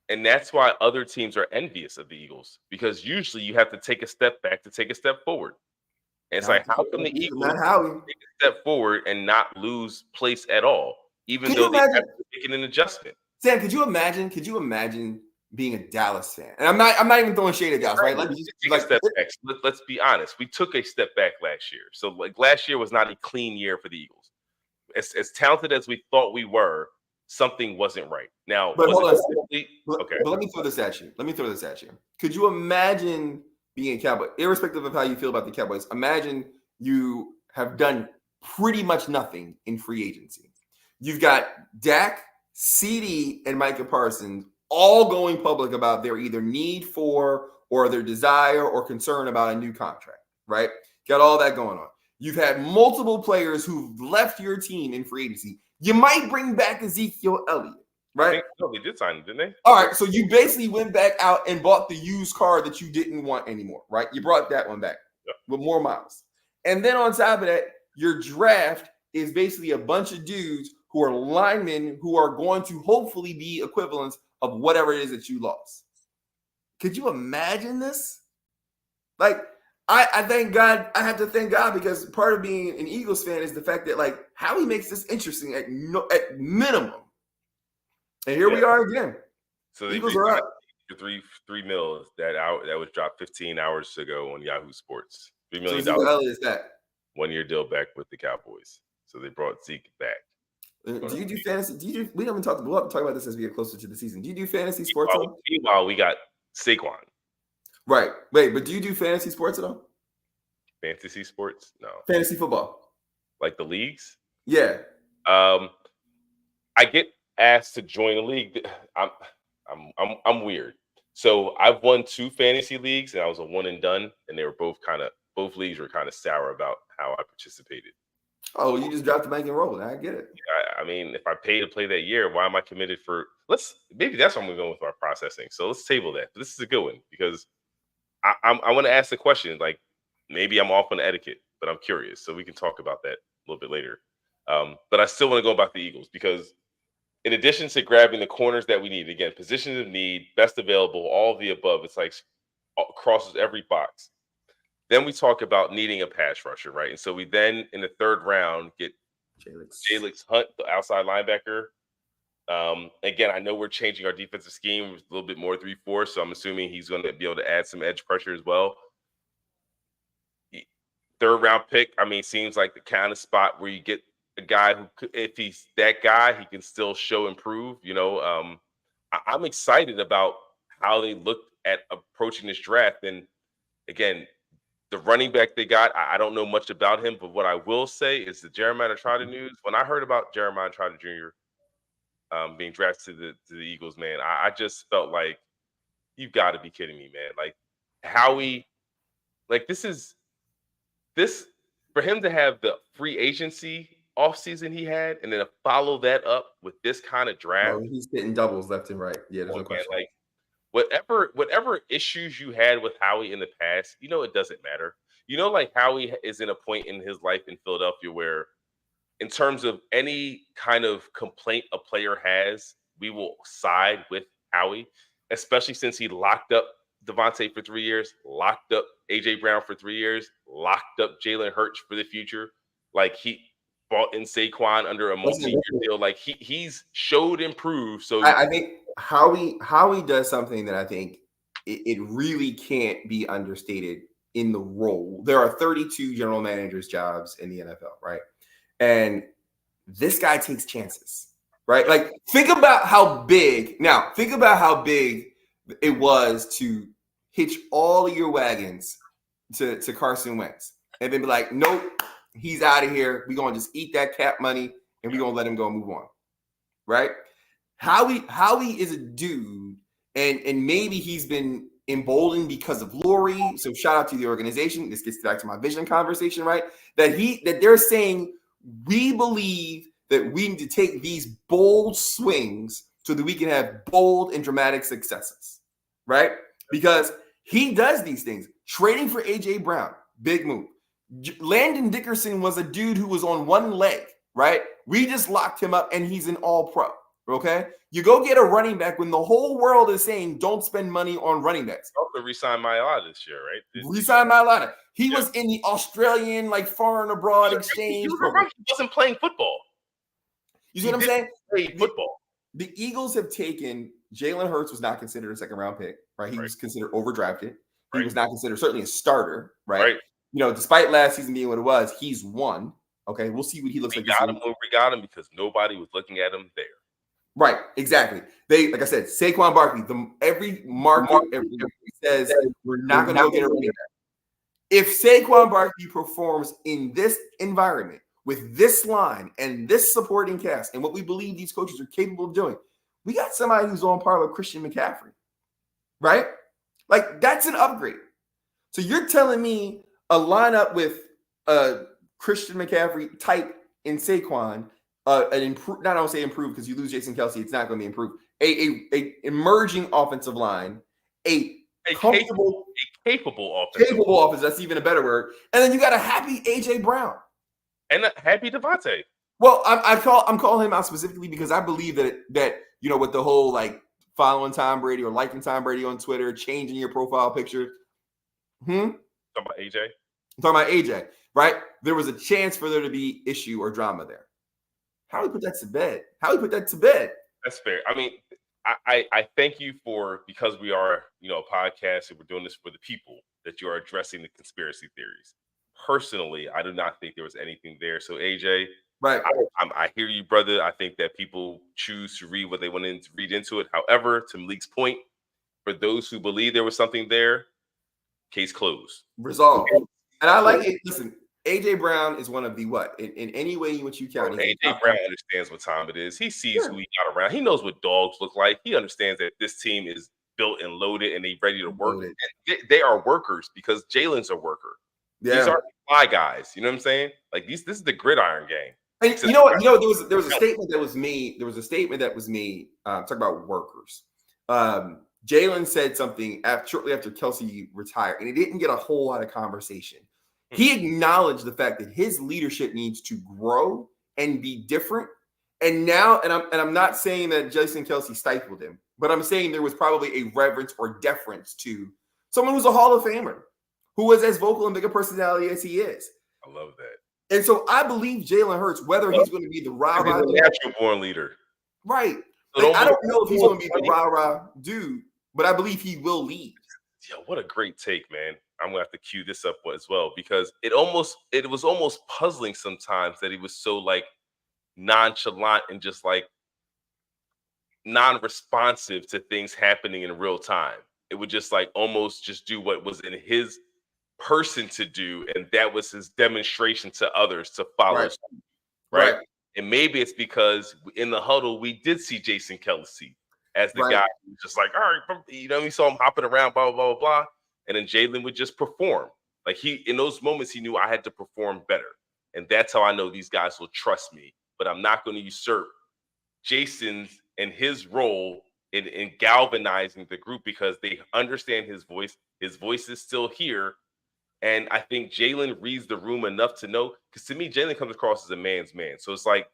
and that's why other teams are envious of the Eagles, because usually you have to take a step back to take a step forward. And it's like, how come the Eagles take a step forward and not lose place at all, even though they have to make an adjustment? Sam, could you imagine being a Dallas fan? And I'm not even throwing shade at Dallas, right? Let's be honest. We took a step back last year. So like last year was not a clean year for the Eagles. As talented as we thought we were, something wasn't right. Now, but hold on. Okay. But let me throw this at you. Could you imagine being a Cowboy, irrespective of how you feel about the Cowboys? Imagine you have done pretty much nothing in free agency. You've got Dak, CD, and Micah Parsons all going public about their either need for or their desire or concern about a new contract, right? Got all that going on. You've had multiple players who've left your team in free agency. You might bring back Ezekiel Elliott, right? They did sign him, didn't they? All right, so you basically went back out and bought the used car that you didn't want anymore, right? You brought that one back with more miles. And then on top of that, your draft is basically a bunch of dudes who are linemen who are going to hopefully be equivalents of whatever it is that you lost. Could you imagine this? Like, I thank God. I have to thank God, because part of being an Eagles fan is the fact that like how he makes this interesting at minimum. And here we are again. So the Eagles are up. $3 million that was dropped 15 hours ago on Yahoo Sports. $3 million. So what the hell is that? 1 year deal back with the Cowboys. So they brought Zeke back. Do you do fantasy? We haven't talked. We'll have to talk about this as we get closer to the season. Do you do fantasy sports? Meanwhile, we got Saquon. Right. Wait, but do you do fantasy sports at all? Fantasy sports? No. Fantasy football. Like the leagues? Yeah. I get asked to join a league, I'm weird. So I've won 2 fantasy leagues, and I was a one and done, and they were both leagues were kind of sour about how I participated. Oh, you just dropped the bank and rolled. I get it. I mean, if I pay to play that year, why am I committed for? Maybe that's what I'm going to go with our processing. So let's table that. But this is a good one because I want to ask the question. Like maybe I'm off on the etiquette, but I'm curious, so we can talk about that a little bit later. But I still want to go about the Eagles because in addition to grabbing the corners that we need, again, positions of need, best available, all of the above, it's like crosses every box. Then we talk about needing a pass rusher, right? And so we then, in the 3rd round, get Jalix Hunt, the outside linebacker. Again, I know we're changing our defensive scheme a little bit more 3-4, so I'm assuming he's going to be able to add some edge pressure as well. 3rd round pick, I mean, seems like the kind of spot where you get a guy who, if he's that guy, he can still show improve. I'm excited about how they looked at approaching this draft. And again, the running back they got, I don't know much about him, but what I will say is the Jeremiah Trotter news. When I heard about Jeremiah Trotter Jr. Being drafted to the Eagles, man, I just felt like you've got to be kidding me, man. Like Howie, like this for him to have the free agency offseason he had, and then to follow that up with this kind of draft. Oh, he's hitting doubles left and right. Yeah, there's no question. Like whatever issues you had with Howie in the past, it doesn't matter. Like Howie is in a point in his life in Philadelphia where, in terms of any kind of complaint a player has, we will side with Howie, especially since he locked up Devontae for 3 years, locked up AJ Brown for 3 years, locked up Jalen Hurts for the future. Like he brought in Saquon under a multi-year deal. Like he's showed improve. So I think Howie does something that I think it really can't be understated in the role. There are 32 general managers jobs in the NFL, right? And this guy takes chances, right? Like think about how big it was to hitch all of your wagons to Carson Wentz and then be like, nope, he's out of here. We're going to just eat that cap money and we're going to let him go and move on. Right? Howie is a dude, and maybe he's been emboldened because of Lurie. So shout out to the organization. This gets back to my vision conversation, right? That they're saying we believe that we need to take these bold swings so that we can have bold and dramatic successes, right? Because he does these things. Trading for AJ Brown, big move. Landon Dickerson was a dude who was on one leg, right? We just locked him up and he's an all-pro, okay? You go get a running back when the whole world is saying don't spend money on running backs. Also re-signed Mailata this year, right? Re-signed Mailata. He was in the Australian, foreign abroad exchange. He wasn't playing football. You see what I'm saying? Played football. The Eagles have taken Jalen Hurts was not considered a second-round pick, right? He was considered overdrafted. He was not considered certainly a starter, right? Despite last season being what it was, he's won. Okay, we'll see what he looks like. We got him because nobody was looking at him there. Right, exactly. They, like I said, Saquon Barkley. Every market says we're not going to go get a running back. If Saquon Barkley performs in this environment with this line and this supporting cast and what we believe these coaches are capable of doing, we got somebody who's on par with Christian McCaffrey, right? Like that's an upgrade. So you're telling me a lineup with Christian McCaffrey type in Saquon, not I don't say improve because you lose Jason Kelce, it's not going to be improved. A emerging offensive line, a capable offense. That's even a better word. And then you got a happy AJ Brown and a happy Devontae. Well, I'm calling him out specifically because I believe that with the whole following Tom Brady or liking Tom Brady on Twitter, changing your profile picture. Talking about AJ. I'm talking about AJ, right? There was a chance for there to be issue or drama there. How do we put that to bed? That's fair. I mean, I thank you because we are, a podcast and we're doing this for the people, that you are addressing the conspiracy theories. Personally, I do not think there was anything there. So AJ, right? I hear you, brother. I think that people choose to read what they want to read into it. However, to Malik's point, for those who believe there was something there, case closed. Resolved. And I like it. Listen, AJ Brown is one of the what? In any way in which you count, he's AJ Brown understands what time it is. He sees who he got around. He knows what dogs look like. He understands that this team is built and loaded and they ready to work. And they are workers because Jalen's a worker. Yeah. These aren't fly guys. You know what I'm saying? Like this is the gridiron game. And you know what? There was a statement that was made. There was a statement that was made talking about workers. Jalen said something shortly after Kelsey retired, and it didn't get a whole lot of conversation. He acknowledged the fact that his leadership needs to grow and be different. And now, and I'm not saying that Jason Kelsey stifled him, but I'm saying there was probably a reverence or deference to someone who's a Hall of Famer, who was as vocal and big a personality as he is. I love that. And so I believe Jalen Hurts, whether he's going to be the rah-rah, natural born leader, right? Like, I don't know if he's going to be the rah-rah dude, but I believe he will lead. Yeah, what a great take, man. I'm gonna have to cue this up as well because it was almost puzzling sometimes that he was so like nonchalant and just like non-responsive to things happening in real time. It would just like almost just do what was in his person to do, and that was his demonstration to others to follow. Right. And maybe it's because in the huddle we did see Jason Kelsey as the guy who was just like, all right, you know, we saw him hopping around, blah, blah, blah, blah. And then Jalen would just perform. Like in those moments, he knew I had to perform better. And that's how I know these guys will trust me. But I'm not going to usurp Jason's and his role in galvanizing the group because they understand his voice. His voice is still here. And I think Jalen reads the room enough to know, because to me, Jalen comes across as a man's man. So it's like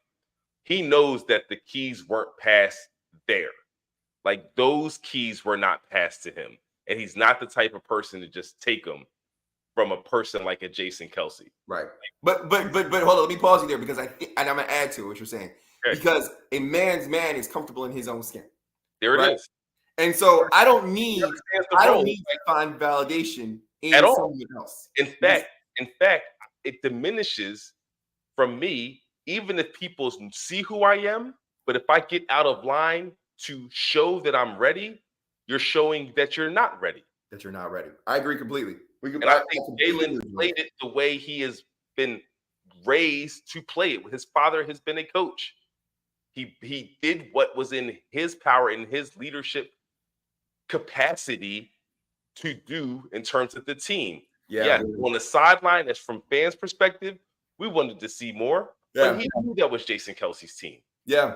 he knows that the keys weren't passed there. Like those keys were not passed to him. And he's not the type of person to just take them from a person like a Jason Kelsey. Right. But hold on, let me pause you there because and I'm gonna add to what you're saying. Okay. Because a man's man is comfortable in his own skin. There it is. And so I don't need to find validation in someone else. In fact, it diminishes from me, even if people see who I am. But if I get out of line to show that I'm ready, you're showing that you're not ready. That you're not ready. I agree completely. I think Jalen played it the way he has been raised to play it. His father has been a coach. He did what was in his power, in his leadership capacity to do in terms of the team. Yeah. On the sideline, as from fans' perspective, we wanted to see more. Yeah. But he knew that was Jason Kelsey's team. Yeah.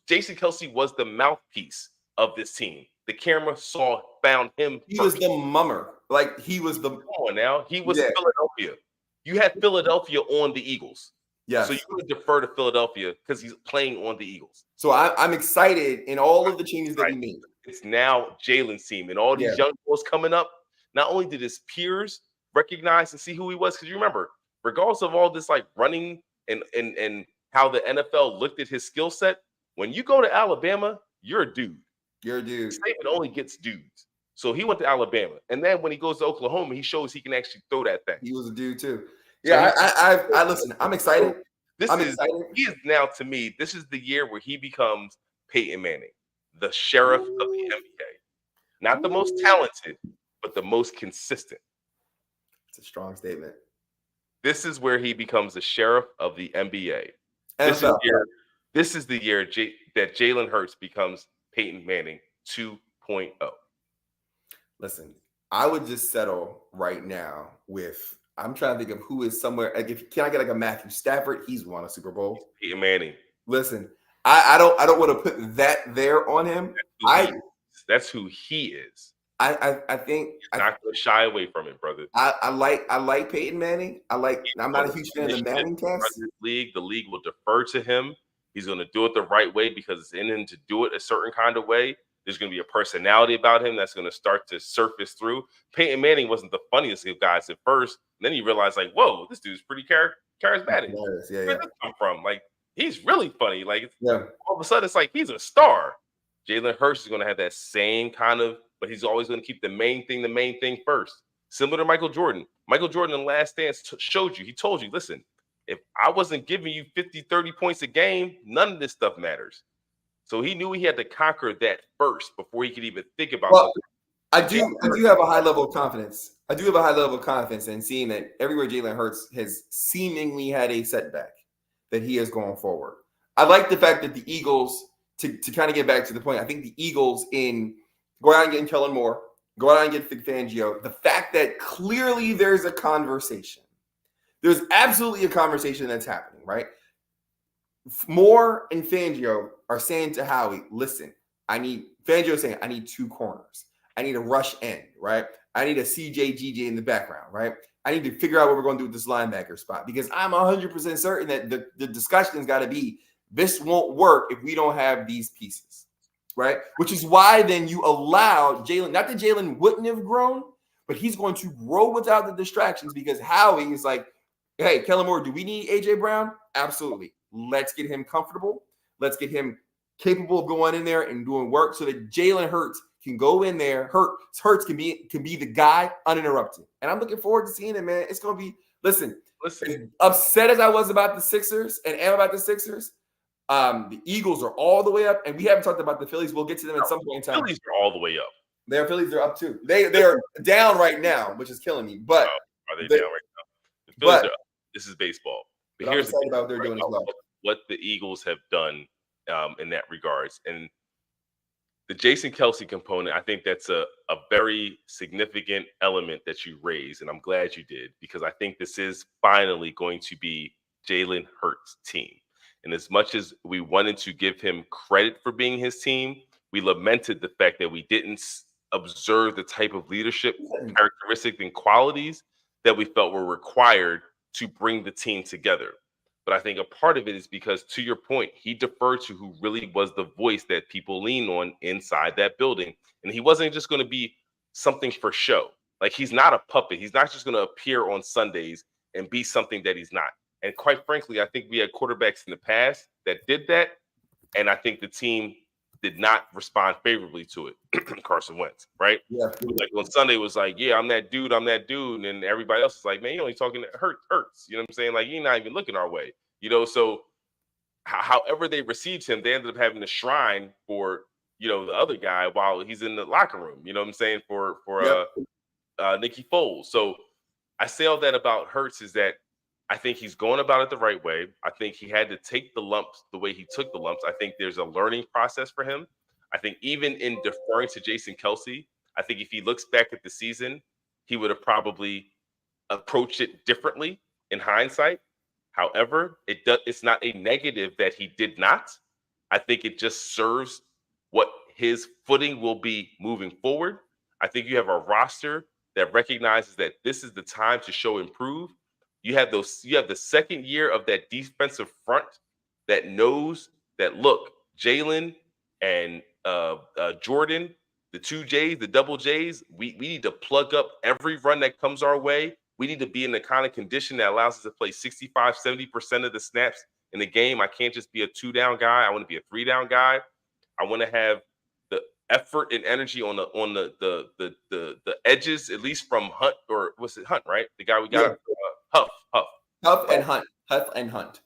Jason Kelsey was the mouthpiece of this team. The camera found him. He was the mummer. Like he was the. Come on now. He was Philadelphia. You had Philadelphia on the Eagles. Yeah. So you would defer to Philadelphia because he's playing on the Eagles. So I'm excited in all of the changes that he made. It's now Jalen's team and all these young boys coming up. Not only did his peers recognize and see who he was, because you remember, regardless of all this like running and how the NFL looked at his skill set, when you go to Alabama, you're a dude. You're a dude. Saban only gets dudes. So he went to Alabama. And then when he goes to Oklahoma, he shows he can actually throw that thing. He was a dude too. Yeah, so I listen. I'm excited. He is now, to me, this is the year where he becomes Peyton Manning, the sheriff of the NBA. Not the most talented, but the most consistent. It's a strong statement. This is where he becomes the sheriff of the NBA. This is the year that Jalen Hurts becomes Peyton Manning 2.0. Listen, I would just settle right now with, I'm trying to think of who is somewhere. Like, can I get like a Matthew Stafford? He's won a Super Bowl. Peyton Manning. Listen, I don't want to put that there on him. That's who he is. I think I'm not going to shy away from it, brother. I like Peyton Manning. I'm not a huge fan of the Manning test. The league will defer to him. He's going to do it the right way because it's in him to do it a certain kind of way. There's going to be a personality about him that's going to start to surface through. Peyton Manning wasn't the funniest of guys at first. And then you realize, like, whoa, this dude's pretty charismatic. Where did this come from? Like, he's really funny. Like, all of a sudden, it's like he's a star. Jalen Hurts is going to have that same kind of, but he's always going to keep the main thing first. Similar to Michael Jordan. Michael Jordan in The Last Dance showed you. He told you, listen, if I wasn't giving you 50, 30 points a game, none of this stuff matters. So he knew he had to conquer that first before he could even think about something. I do have a high level of confidence. I do have a high level of confidence in seeing that everywhere Jalen Hurts has seemingly had a setback, that he is going forward. I like the fact that the Eagles, to kind of get back to the point, I think the Eagles in going out and getting Kellen Moore, go out and get Vic Fangio, the fact that clearly there's a conversation. There's absolutely a conversation that's happening, right? Moore and Fangio are saying to Howie, listen, Fangio saying, I need 2 corners. I need a rush end, right? I need a CJ in the background, right? I need to figure out what we're going to do with this linebacker spot because I'm 100% certain that the discussion's got to be this won't work if we don't have these pieces, right? Which is why then you allow Jalen, not that Jalen wouldn't have grown, but he's going to grow without the distractions because Howie is like, hey, Kellen Moore, do we need A.J. Brown? Absolutely. Let's get him comfortable. Let's get him capable of going in there and doing work so that Jalen Hurts can go in there. Hurts can be the guy uninterrupted. And I'm looking forward to seeing it, man. It's going to be, listen, as upset as I was about the Sixers and am about the Sixers, the Eagles are all the way up. And we haven't talked about the Phillies. We'll get to them at some point in time. Phillies are all the way up. Their Phillies are up too. They're down right now, which is killing me. But are they down right now? The Phillies are up. This is baseball. But here's excited about what they're doing as well. What the Eagles have done in that regards. And the Jason Kelce component, I think that's a very significant element that you raised. And I'm glad you did, because I think this is finally going to be Jalen Hurts' team. And as much as we wanted to give him credit for being his team, we lamented the fact that we didn't observe the type of leadership characteristics and qualities that we felt were required to bring the team together. But I think a part of it is because, to your point, he deferred to who really was the voice that people lean on inside that building. And he wasn't just going to be something for show. Like, he's not a puppet. He's not just going to appear on Sundays and be something that he's not. And quite frankly, I think we had quarterbacks in the past that did that. And I think the team did not respond favorably to it. Carson Wentz, right? Yeah. Like on Sunday was like, yeah, I'm that dude. And everybody else is like, man, you're only talking to Hurts. You know what I'm saying? Like, you're not even looking our way. You know, so however they received him, they ended up having a shrine for, you know, the other guy while he's in the locker room. You know what I'm saying? For Nicky Foles. So I say all that about Hurts is that I think he's going about it the right way. I think he had to take the lumps the way he took the lumps. I think there's a learning process for him. I think even in deferring to Jason Kelce, I think if he looks back at the season, he would have probably approached it differently in hindsight. However, it's not a negative that he did not. I think it just serves what his footing will be moving forward. I think you have a roster that recognizes that this is the time to show improve. You have the second year of that defensive front that knows that, look, Jalen and Jordan, the 2 J's, the double J's, we need to plug up every run that comes our way. We need to be in the kind of condition that allows us to play 65, 70% of the snaps in the game. I can't just be a 2-down guy. I want to be a 3-down guy. I want to have the effort and energy on the edges, at least from Hunt, or what's it, Hunt, right? The guy we got. Yeah. Huff and Hunt.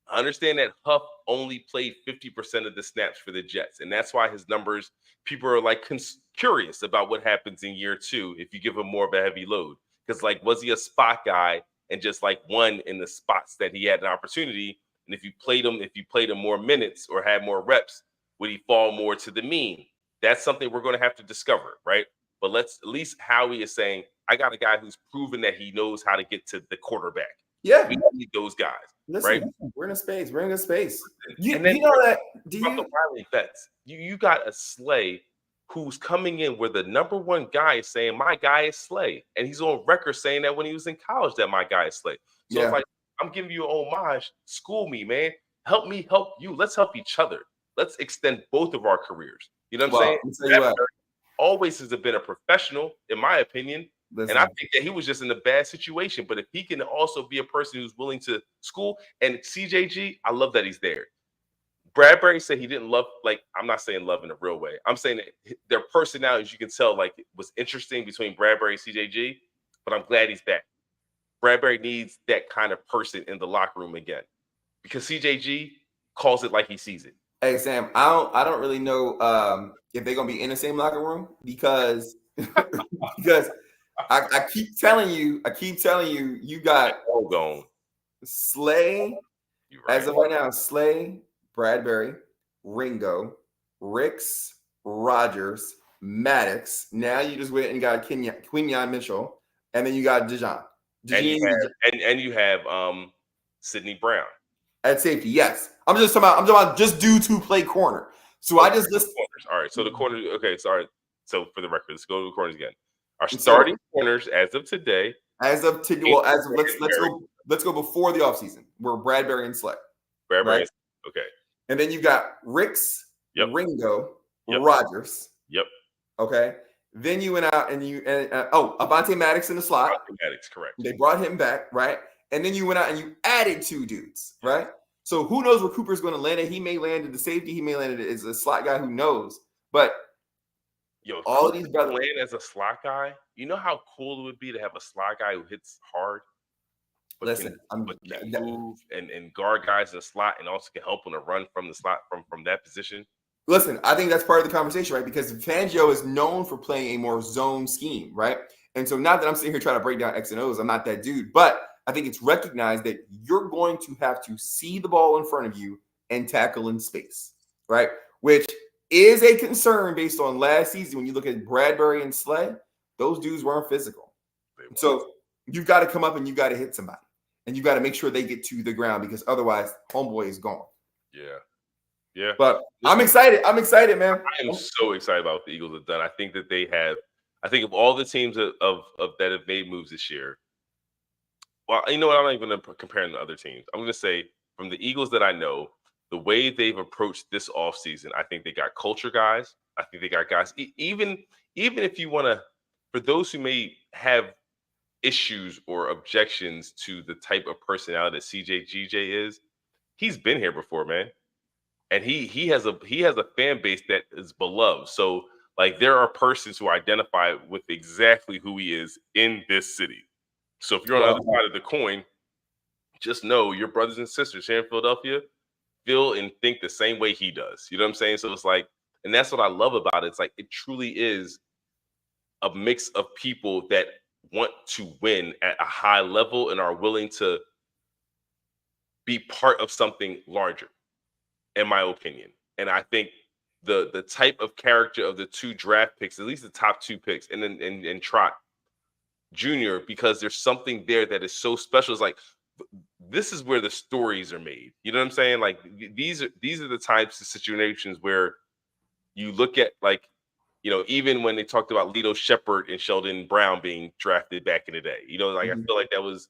I understand that Huff only played 50% of the snaps for the Jets, and that's why his numbers, people are like curious about what happens in year 2 if you give him more of a heavy load. Because, like, was he a spot guy and just like won in the spots that he had an opportunity? And if you played him more minutes or had more reps, would he fall more to the mean? That's something we're going to have to discover, right? But let's at least Howie is saying, I got a guy who's proven that he knows how to get to the quarterback. Yeah, we need those guys. Listen, right? We're in a space. You know that? The Riley vets. You got a Slay who's coming in where the number one guy is saying, my guy is Slay. And he's on record saying that when he was in college that my guy is Slay. So it's like, I'm giving you an homage. School me, man. Help me help you. Let's help each other. Let's extend both of our careers. You know what I'm saying? Always has been a professional, in my opinion. Listen. And I think that he was just in a bad situation. But if he can also be a person who's willing to school, and CJG, I love that he's there. Bradbury said he didn't love, like, I'm not saying love in a real way. I'm saying that their personalities, you can tell, like, it was interesting between Bradbury and CJG, but I'm glad he's back. Bradbury needs that kind of person in the locker room again, because CJG calls it like he sees it. Hey, Sam, I don't really know if they're going to be in the same locker room because I keep telling you, you got All gone. Slay, You right. as of right now, Slay, Bradbury, Ringo, Ricks, Rogers, Maddox. Now you just went and got Quinyon Mitchell, and then you got Dijon. And you have Sidney Brown At safety, yes. I'm talking about just dudes who play corner. So I just list corners. All right, so the corner. Okay, sorry. So for the record, let's go to the corners again. Our So- starting corners as of today. as of let's go before the offseason. We're Bradbury and Slay. Bradbury. Right. Okay. And then you got Ricks, Yep. Ringo, Yep. Rogers. Yep. Okay. Then you went out and Avonte Maddox in the slot. Maddox, correct. They brought him back, right? And then you went out and you added 2 dudes, right? So who knows where Cooper's going to land at? He may land at the safety. He may land as a slot guy. Who knows? But all of these brothers land as a slot guy. You know how cool it would be to have a slot guy who hits hard, but can move and guard guys in the slot, and also can help on a run from the slot from that position. Listen, I think that's part of the conversation, right? Because Fangio is known for playing a more zone scheme, right? And so not that I'm sitting here trying to break down X and O's, I'm not that dude, but I think it's recognized that you're going to have to see the ball in front of you and tackle in space, right? Which is a concern based on last season. When you look at Bradbury and Slay, those dudes weren't physical. So you've got to come up and you got to hit somebody, and you got to make sure they get to the ground, because otherwise homeboy is gone. Yeah. But I'm excited, man. I am so excited about what the Eagles have done. I think that they have. I think of all the teams of that have made moves this year. Well, you know what? I'm not even going to compare them to other teams. I'm going to say from the Eagles that I know, the way they've approached this offseason, I think they got culture guys. I think they got guys. Even if you want to, for those who may have issues or objections to the type of personality that CJ GJ is, he's been here before, man. And he has a fan base that is beloved. So like there are persons who identify with exactly who he is in this city. So if you're on the other side of the coin, just know your brothers and sisters here in Philadelphia feel and think the same way he does. You know what I'm saying? So it's like, and that's what I love about it. It's like it truly is a mix of people that want to win at a high level and are willing to be part of something larger, in my opinion. And I think the type of character of the 2 draft picks, at least the top 2 picks, and then and Trot Jr., because there's something there that is so special. It's like this is where the stories are made. You know what I'm saying? Like these are the types of situations where you look at, like, you know, even when they talked about Lito Shepherd and Sheldon Brown being drafted back in the day, you know, like I feel like that was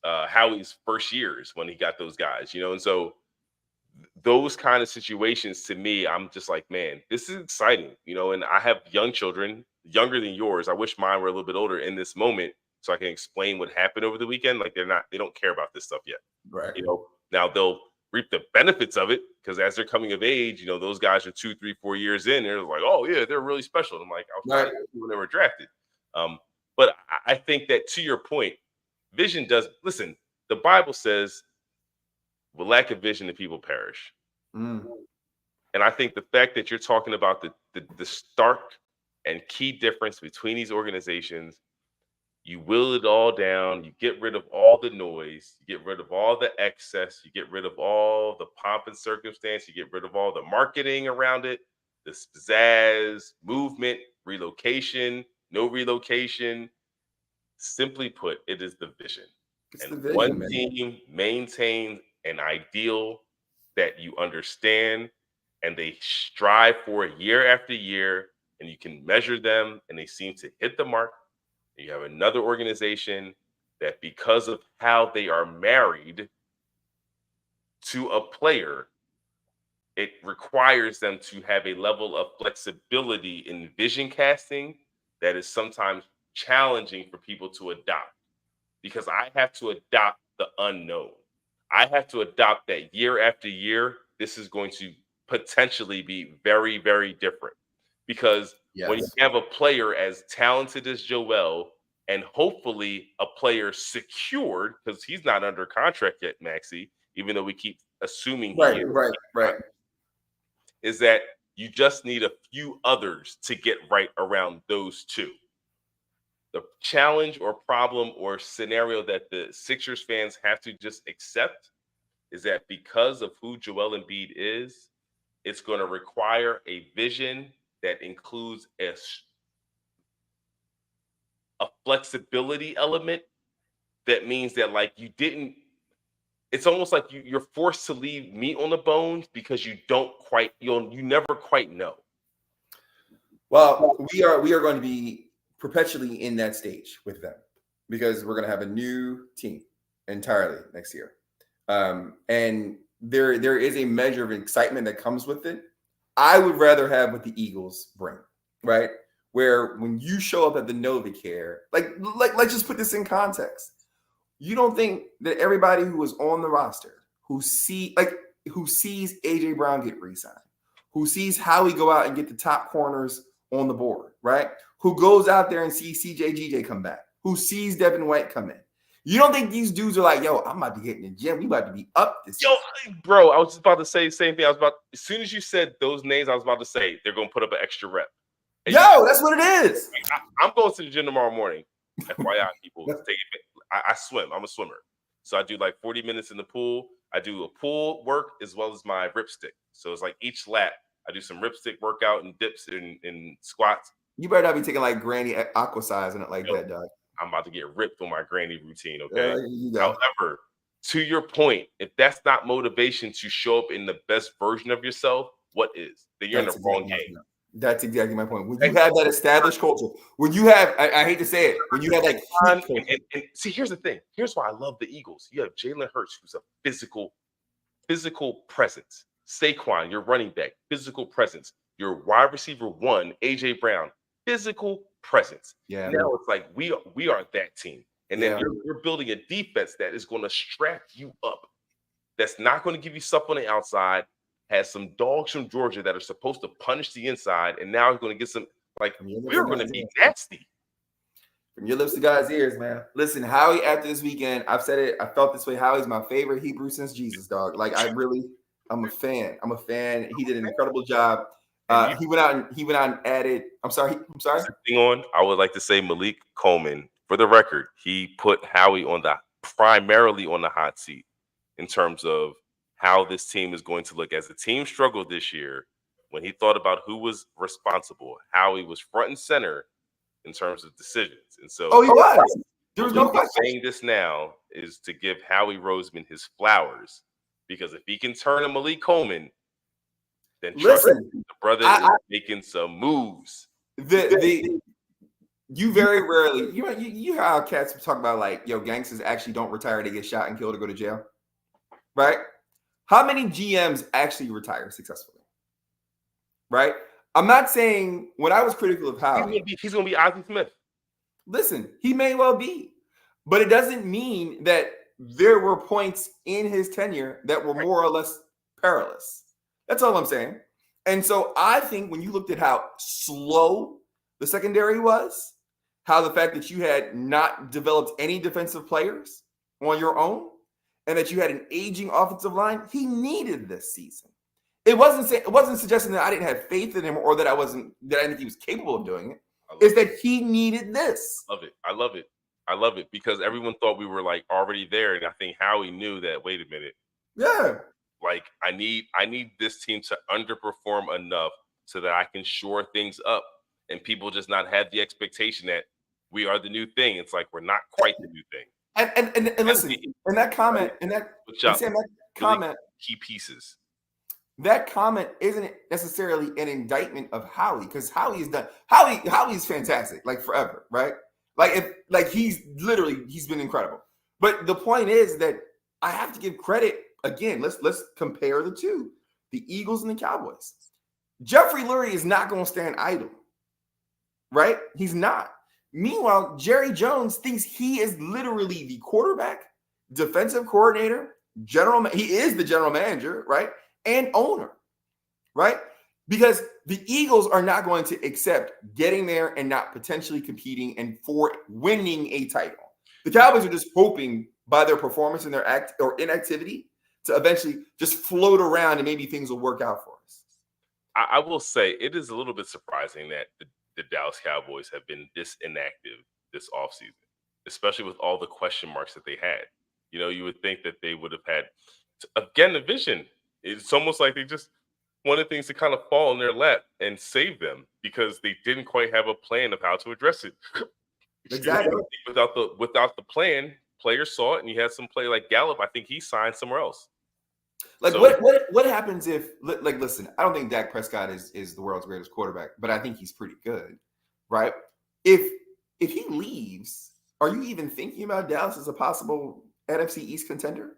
Howie's first years when he got those guys, you know, and so those kind of situations, to me, I'm just like, man, this is exciting, you know. And I have young children, younger than yours. I wish mine were a little bit older in this moment, so I can explain what happened over the weekend. Like they don't care about this stuff yet, right? You know, now they'll reap the benefits of it because as they're coming of age, you know, those guys are 2, 3, 4 years in. They're like, oh yeah, they're really special. And I'm like, I was when they were drafted. But I think that, to your point, vision does. Listen, the Bible says, with lack of vision, the people perish. And I think the fact that you're talking about the stark and key difference between these organizations, you will it all down, you get rid of all the noise, you get rid of all the excess, you get rid of all the pomp and circumstance, you get rid of all the marketing around it, the pizzazz, movement, relocation, no relocation. Simply put, it is the vision. One team maintains an ideal that you understand, and they strive for it year after year, and you can measure them, and they seem to hit the mark. And you have another organization that, because of how they are married to a player, it requires them to have a level of flexibility in vision casting that is sometimes challenging for people to adopt, because I have to adopt the unknown. I have to adopt that year after year. This is going to potentially be very, very different, because when you have a player as talented as Joel, and hopefully a player secured, because he's not under contract yet, Maxie, even though we keep assuming right, is that you just need a few others to get right around those 2. the challenge or problem or scenario that the Sixers fans have to just accept is that because of who Joel Embiid is, it's going to require a vision that includes a flexibility element that means that like you didn't it's almost like you're forced to leave meat on the bones because you never quite know. Well, we are going to be perpetually in that stage with them because we're going to have a new team entirely next year, and there is a measure of excitement that comes with it. I would rather have what the Eagles bring, right? Where when you show up at the NovaCare, like let's just put this in context. You don't think that everybody who was on the roster who sees AJ Brown get re-signed, who sees Howie go out and get the top corners on the board, right? Who goes out there and sees CJ GJ come back, who sees Devin White come in. You don't think these dudes are like, yo, I'm about to get in the gym. We about to be up this Yo, bro, I was just about to say the same thing. As soon as you said those names, I was about to say they're going to put up an extra rep. And that's what it is. I'm going to the gym tomorrow morning. FYI, people, I swim. I'm a swimmer. So I do like 40 minutes in the pool. I do a pool work as well as my rip stick. So it's like each lap, I do some rip stick workout and dips and squats. You better not be taking like granny aqua size in it like that, dog. I'm about to get ripped on my granny routine, okay? However, to your point, if that's not motivation to show up in the best version of yourself, what is? Then you're in the wrong game. That's exactly my point. When you have that established culture, when you have, I hate to say it, when you have like, and see, here's the thing. Here's why I love the Eagles. You have Jalen Hurts, who's a physical presence. Saquon, your running back, physical presence. Your wide receiver 1, AJ Brown, physical presence. Yeah. Now it's like we are that team. And then you're building a defense that is going to strap you up. That's not going to give you stuff on the outside. Has some dogs from Georgia that are supposed to punish the inside, and now he's going to get some. Like we're going to be nasty. From your lips to God's ears, man. Listen, Howie. After this weekend, I've said it. I felt this way. Howie's my favorite Hebrew since Jesus, dog. Like I'm a fan. He did an incredible job. He went out and added. I'm sorry. I would like to say Malik Coleman. For the record, he put Howie primarily on the hot seat in terms of how this team is going to look. As the team struggled this year, when he thought about who was responsible, Howie was front and center in terms of decisions. And so, he was. There was no question. Saying this now is to give Howie Roseman his flowers, because if he can turn a Malik Coleman, then listen, the brother is making some moves. You very rarely, you hear how cats talk about like, yo, gangsters actually don't retire, they get shot and killed or go to jail, right? How many GMs actually retire successfully, right? I'm not saying when I was critical of Howie, he's going to be Ozzie Smith. Listen, he may well be, but it doesn't mean that there were points in his tenure that were more or less perilous. That's all I'm saying. And so I think when you looked at how slow the secondary was, how the fact that you had not developed any defensive players on your own, and that you had an aging offensive line, he needed this season. It wasn't suggesting that I didn't have faith in him or that I didn't think he was capable of doing it. It's that he needed this. I love it because everyone thought we were like already there, and I think Howie knew that. Wait a minute. Yeah. Like I need this team to underperform enough so that I can shore things up, and people just not have the expectation that we are the new thing. It's like we're not quite the new thing. And listen, in that comment, key pieces. That comment isn't necessarily an indictment of Howie, because Howie's fantastic, like forever, right? He's been incredible. But the point is that I have to give credit again. Let's compare the two, the Eagles and the Cowboys. Jeffrey Lurie is not going to stand idle, right? He's not. Meanwhile, Jerry Jones thinks he is literally the quarterback, defensive coordinator, he is the general manager, right? And owner, right? Because the Eagles are not going to accept getting there and not potentially competing and for winning a title. The Cowboys are just hoping by their performance and their inactivity to eventually just float around and maybe things will work out for us. I will say it is a little bit surprising that the Dallas Cowboys have been this inactive this offseason, especially with all the question marks that they had. You would think that they would have had, again, the vision. It's almost like they just wanted things to kind of fall in their lap and save them because they didn't quite have a plan of how to address it. Exactly. Without the plan, players saw it, and you had some play like Gallup. I think he signed somewhere else. Like So- what happens if listen, I don't think Dak Prescott is the world's greatest quarterback, but I think he's pretty good, right? If he leaves, are you even thinking about Dallas as a possible NFC East contender?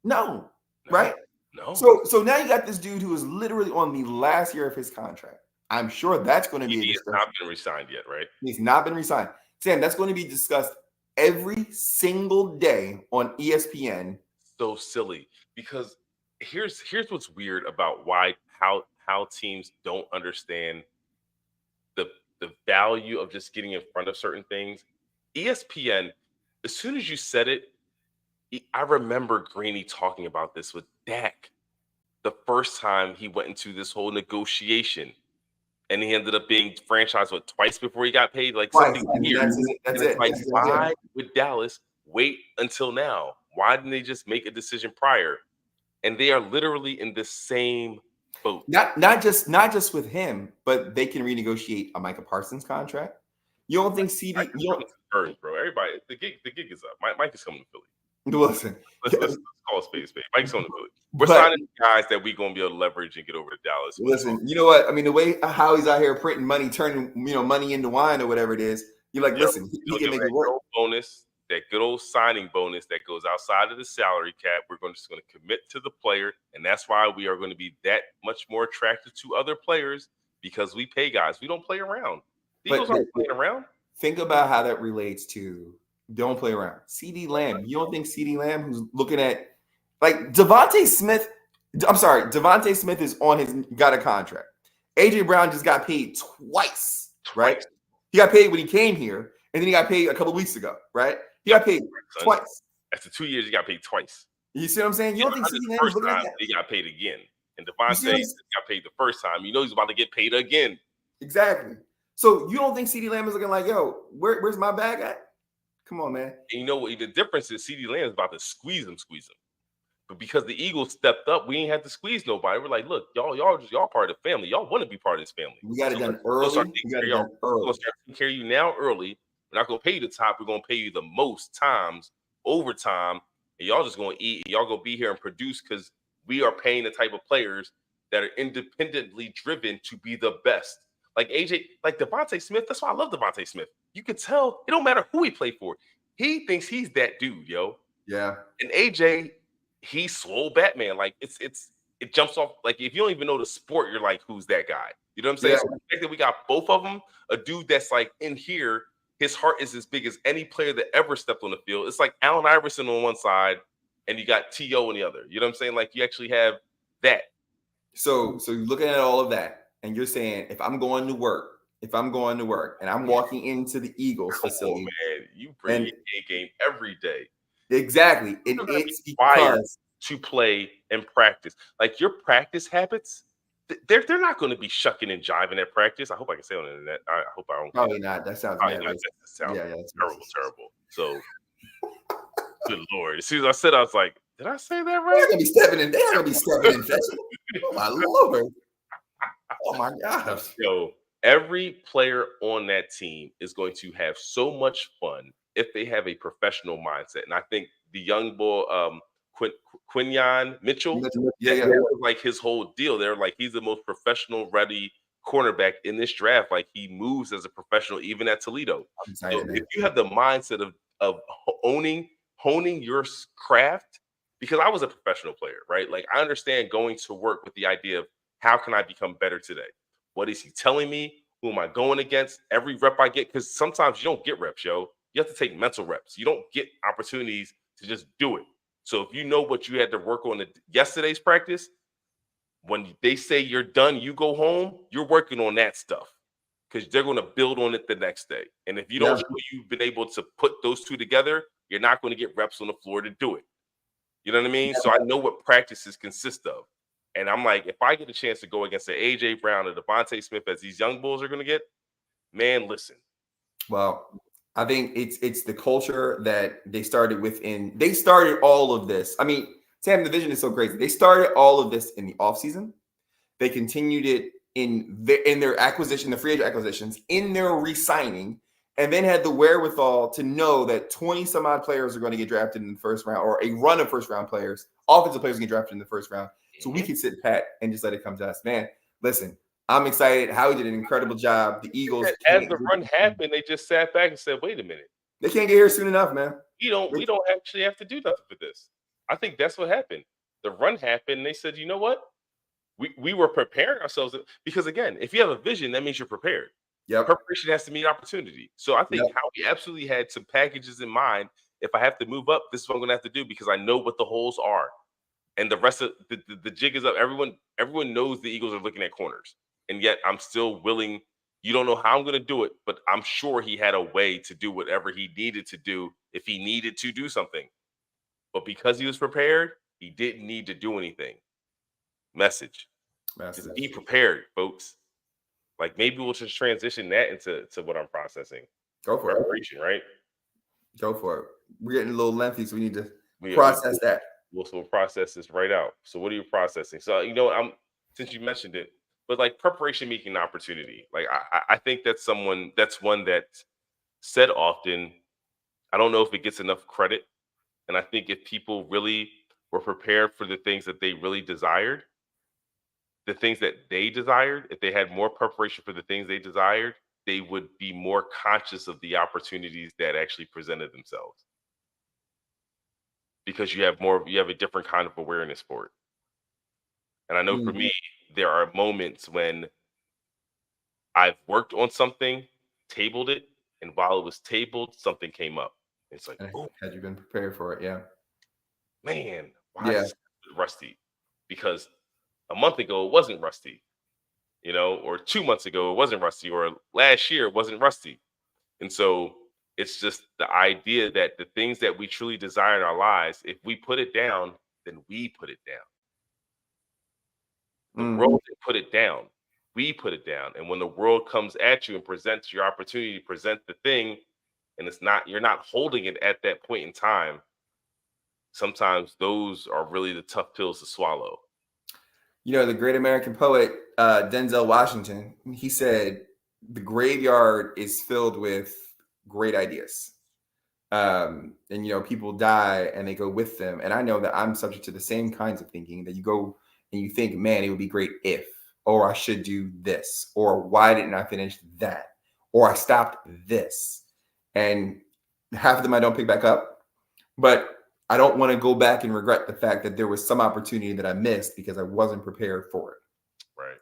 No, right? No. So now you got this dude who is literally on the last year of his contract. I'm sure that's going to be a He has discussion. not been re-signed yet, right? He's not been re-signed. Sam, that's going to be discussed every single day on ESPN. So silly, because here's what's weird about how teams don't understand the value of just getting in front of certain things. ESPN, as soon as you said it, I remember Greeny talking about this with Dak the first time he went into this whole negotiation, and he ended up being franchised twice before he got paid, like Twice. something I mean, weird. that's And it's it. like, That's it. why would Dallas wait until now? Why didn't they just make a decision prior? And they are literally in the same boat. Not just with him, but they can renegotiate a Micah Parsons contract. You don't think CD? You don't Birds, bro. Everybody, the gig is up. Mike is coming to Philly. listen. Let's call a spade a spade. Mike's coming to Philly. We're But- signing guys that we're gonna be able to leverage and get over to Dallas. Listen, you know what? I mean, the way how he's out here printing money, turning money into wine or whatever it is. You're like, Yep. listen, he You'll can give make that it work. good old bonus, that good old signing bonus that goes outside of the salary cap. We're just going to commit to the player, and that's why we are going to be that much more attractive to other players because we pay guys. We don't play around. The But- Eagles aren't playing around. Think about how that relates to don't play around. CD Lamb. You don't think CD Lamb, who's looking at like Devontae Smith? I'm sorry, Devontae Smith is got a contract. AJ Brown just got paid twice, right? He got paid when he came here, and then he got paid a couple weeks ago, right? He got paid Son, twice. After 2 years, he got paid twice. You see what I'm saying? You don't think CD Lamb is First looking at time that? he got paid again, and You see what Devontae I'm- got paid the first time. He's about to get paid again. Exactly. So you don't think CD Lamb is looking like, yo, where's my bag at? Come on, man. And you know what? The difference is CD Lamb is about to squeeze him. But because the Eagles stepped up, we ain't had to squeeze nobody. We're like, look, y'all part of the family. Y'all want to be part of this family. We got it done we're gonna early. start We taking got care it of y'all. done We're gonna early. start taking care of you now early. We're not gonna pay you the top. We're gonna pay you the most times overtime, and y'all just gonna eat. Y'all gonna be here and produce because we are paying the type of players that are independently driven to be the best. Like AJ, like Devontae Smith. That's why I love Devontae Smith. You could tell it don't matter who he played for. He thinks he's that dude, yo. Yeah. And AJ, he's slow Batman. Like it jumps off. Like if you don't even know the sport, you're like, who's that guy? You know what I'm saying? Yeah. So the fact that we got both of them, a dude that's like in here, his heart is as big as any player that ever stepped on the field. It's like Allen Iverson on one side, and you got T.O. on the other. You know what I'm saying? Like you actually have that. So you're looking at all of that, and you're saying, if I'm going to work, and I'm walking into the Eagles Come on, facility, man. You bring And- your A game every day exactly, and You're gonna be it's fired. because to play and practice. Like your practice habits, they're not going to be shucking and jiving at practice. I hope I can say on the internet. I hope I don't. probably not. That sounds Probably bad. not. Right? That sounds Yeah, that's terrible. So, good lord! As soon as I said, I was like, "Did I say that They're right?" not gonna be stepping in. They're not gonna be stepping in. Oh my lord! Oh my gosh! Yo, every player on that team is going to have so much fun if they have a professional mindset. And I think the young boy, Quinyon Mitchell, Yeah. that was like his whole deal. They're like, he's the most professional ready cornerback in this draft. Like he moves as a professional, even at Toledo. I'm So excited, man. if you have the mindset of honing your craft, because I was a professional player, right? Like I understand going to work with the idea of how can I become better today? What is he telling me? Who am I going against? Every rep I get, because sometimes you don't get reps, yo. You have to take mental reps. You don't get opportunities to just do it. So if you know what you had to work on yesterday's practice, when they say you're done, you go home, you're working on that stuff because they're going to build on it the next day. And if you don't show you've been able to put those two together, you're not going to get reps on the floor to do it. You know what I mean? Yeah. So I know what practices consist of. And I'm like, if I get a chance to go against an AJ Brown or Devontae Smith as these young bulls are going to get, man, listen. Well, I think it's the culture that they started within. They started all of this. I mean, Sam, the vision is so crazy. They started all of this in the offseason. They continued it in their acquisition, the free agent acquisitions, in their re-signing, and then had the wherewithal to know that 20 some odd players are going to get drafted in the first round, or a run of first round players, offensive players get drafted in the first round. So we can sit pat and just let it come to us. Man, listen, I'm excited. Howie did an incredible job. The Eagles As the run happened, they just sat back and said, "Wait a minute, they can't get here soon enough, man. we don't actually have to do nothing for this." I think that's what happened. The run happened, and they said, "You know what? We were preparing ourselves because again, if you have a vision, that means you're prepared. Yep. Preparation has to meet opportunity. So I think Yep. Howie absolutely had some packages in mind. If I have to move up, this is what I'm going to have to do because I know what the holes are, and the rest of the jig is up. Everyone knows the Eagles are looking at corners, and yet I'm still willing. You don't know how I'm going to do it, but I'm sure he had a way to do whatever he needed to do if he needed to do something. But because he was prepared, he didn't need to do anything. Message. Just be prepared, folks. Like maybe we'll just transition that into what I'm processing. Go for it. Preparation, right? Go for it. We're getting a little lengthy, so we need to process that. We'll process this right out. So what are you processing? So since you mentioned it, but like preparation making opportunity. Like I think that's one that's said often. I don't know if it gets enough credit. And I think if people really were prepared for the things that they really desired, if they had more preparation for the things they desired, they would be more conscious of the opportunities that actually presented themselves. Because you have a different kind of awareness for it. And I know for me, there are moments when I've worked on something, tabled it, and while it was tabled, something came up. It's like, oh, had you been prepared for it? Yeah. Man, why is this rusty? Because a month ago it wasn't rusty, or 2 months ago it wasn't rusty, or last year it wasn't rusty. And so it's just the idea that the things that we truly desire in our lives, if we put it down, then we put it down. The world didn't put it down. We put it down. And when the world comes at you and presents your opportunity to present the thing, and you're not holding it at that point in time, sometimes those are really the tough pills to swallow. The great American poet, Denzel Washington, he said, the graveyard is filled with great ideas. And people die and they go with them. And I know that I'm subject to the same kinds of thinking that you go and you think, man, it would be great if, or I should do this, or why didn't I finish that? Or I stopped this. And half of them I don't pick back up. But I don't want to go back and regret the fact that there was some opportunity that I missed because I wasn't prepared for it. Right.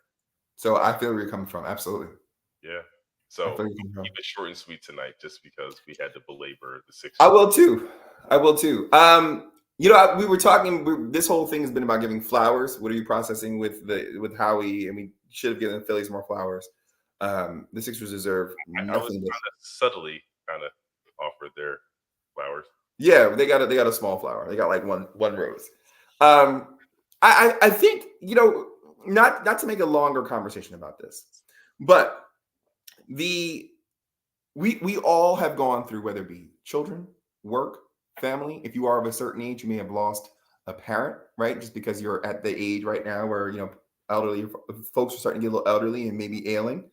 So I feel where you're coming from. Absolutely. Yeah. So keep it short and sweet tonight, just because we had to belabor the Sixers. I will too. We were talking. This whole thing has been about giving flowers. What are you processing with Howie? And we should have given the Phillies more flowers. The Sixers deserve nothing. I was subtly kind of offered their flowers. Yeah, they got a small flower. They got like one rose. I think not to make a longer conversation about this, but we all have gone through, whether it be children, work, family. If you are of a certain age, you may have lost a parent, right? Just because you're at the age right now where elderly folks are starting to get a little elderly and maybe ailing.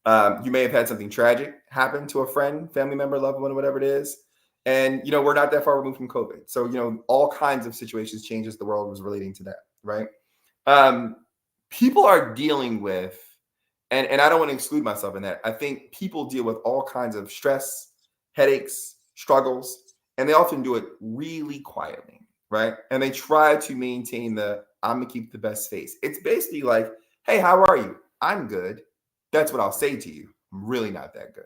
You may have had something tragic happen to a friend, family member, loved one, whatever it is. And, we're not that far removed from COVID. So, all kinds of situations change as the world was relating to that, right? People are dealing with, and I don't want to exclude myself in that. I think people deal with all kinds of stress, headaches, struggles, and they often do it really quietly, right? And they try to maintain I'm going to keep the best face. It's basically like, hey, how are you? I'm good. That's what I'll say to you. I'm really not that good,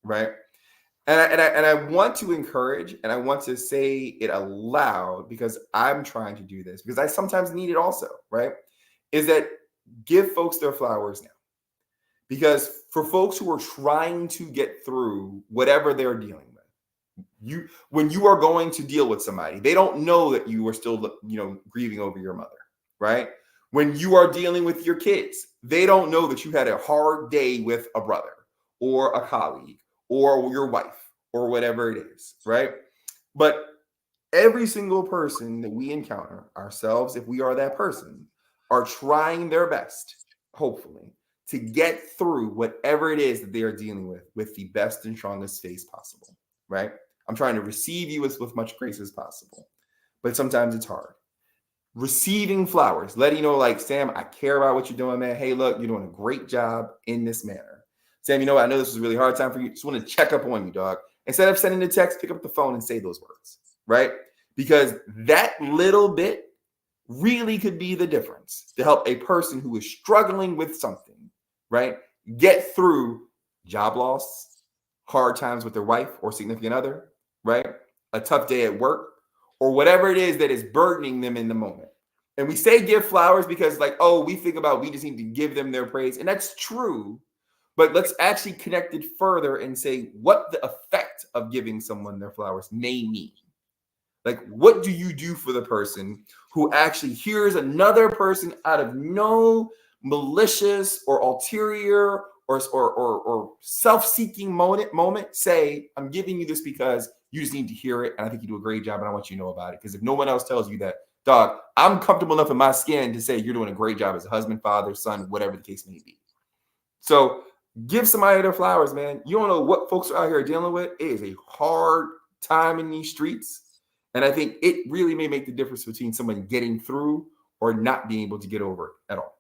right? And I want to encourage, and I want to say it aloud because I'm trying to do this because I sometimes need it also, right? Is that give folks their flowers now. Because for folks who are trying to get through whatever they're dealing with, when you are going to deal with somebody, they don't know that you are still, grieving over your mother, right? When you are dealing with your kids, they don't know that you had a hard day with a brother or a colleague or your wife or whatever it is, right? But every single person that we encounter, ourselves, if we are that person, are trying their best, hopefully, to get through whatever it is that they are dealing with the best and strongest face possible, right? I'm trying to receive you with much grace as possible, but sometimes it's hard. Receiving flowers, letting you know, like, Sam, I care about what you're doing, man. Hey, look, you're doing a great job in this manner. Sam, you know what? I know this is a really hard time for you. Just want to check up on you, dog. Instead of sending a text, pick up the phone and say those words, right? Because that little bit really could be the difference to help a person who is struggling with something, right, get through job loss, hard times with their wife or significant other, right, a tough day at work, or whatever it is that is burdening them in the moment. And we say give flowers because, like, oh, we think about we just need to give them their praise. And that's true. But let's actually connect it further and say what the effect of giving someone their flowers may mean. Like, what do you do for the person who actually hears another person out of no malicious or ulterior or self-seeking moment say, I'm giving you this because you just need to hear it, and I think you do a great job, and I want you to know about it. Because if no one else tells you that, dog, I'm comfortable enough in my skin to say you're doing a great job as a husband, father, son, whatever the case may be. So give somebody their flowers, man. You don't know what folks are out here dealing with. It is a hard time in these streets. And I think it really may make the difference between someone getting through or not being able to get over it at all.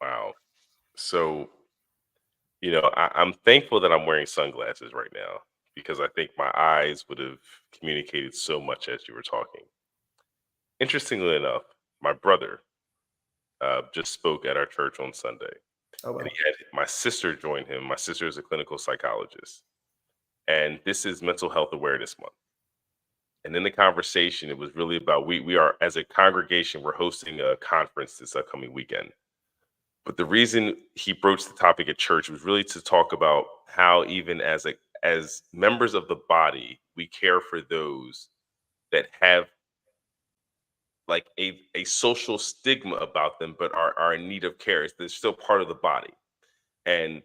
Wow. So, I'm thankful that I'm wearing sunglasses right now because I think my eyes would have communicated so much as you were talking. Interestingly enough, my brother just spoke at our church on Sunday, Oh, and wow. he had my sister join him. My sister is a clinical psychologist, and this is Mental Health Awareness Month. And in the conversation, it was really about we are, as a congregation, we're hosting a conference this upcoming weekend. But the reason he broached the topic at church was really to talk about how even as members of the body, we care for those that have like a social stigma about them, but are in need of care. They're still part of the body. And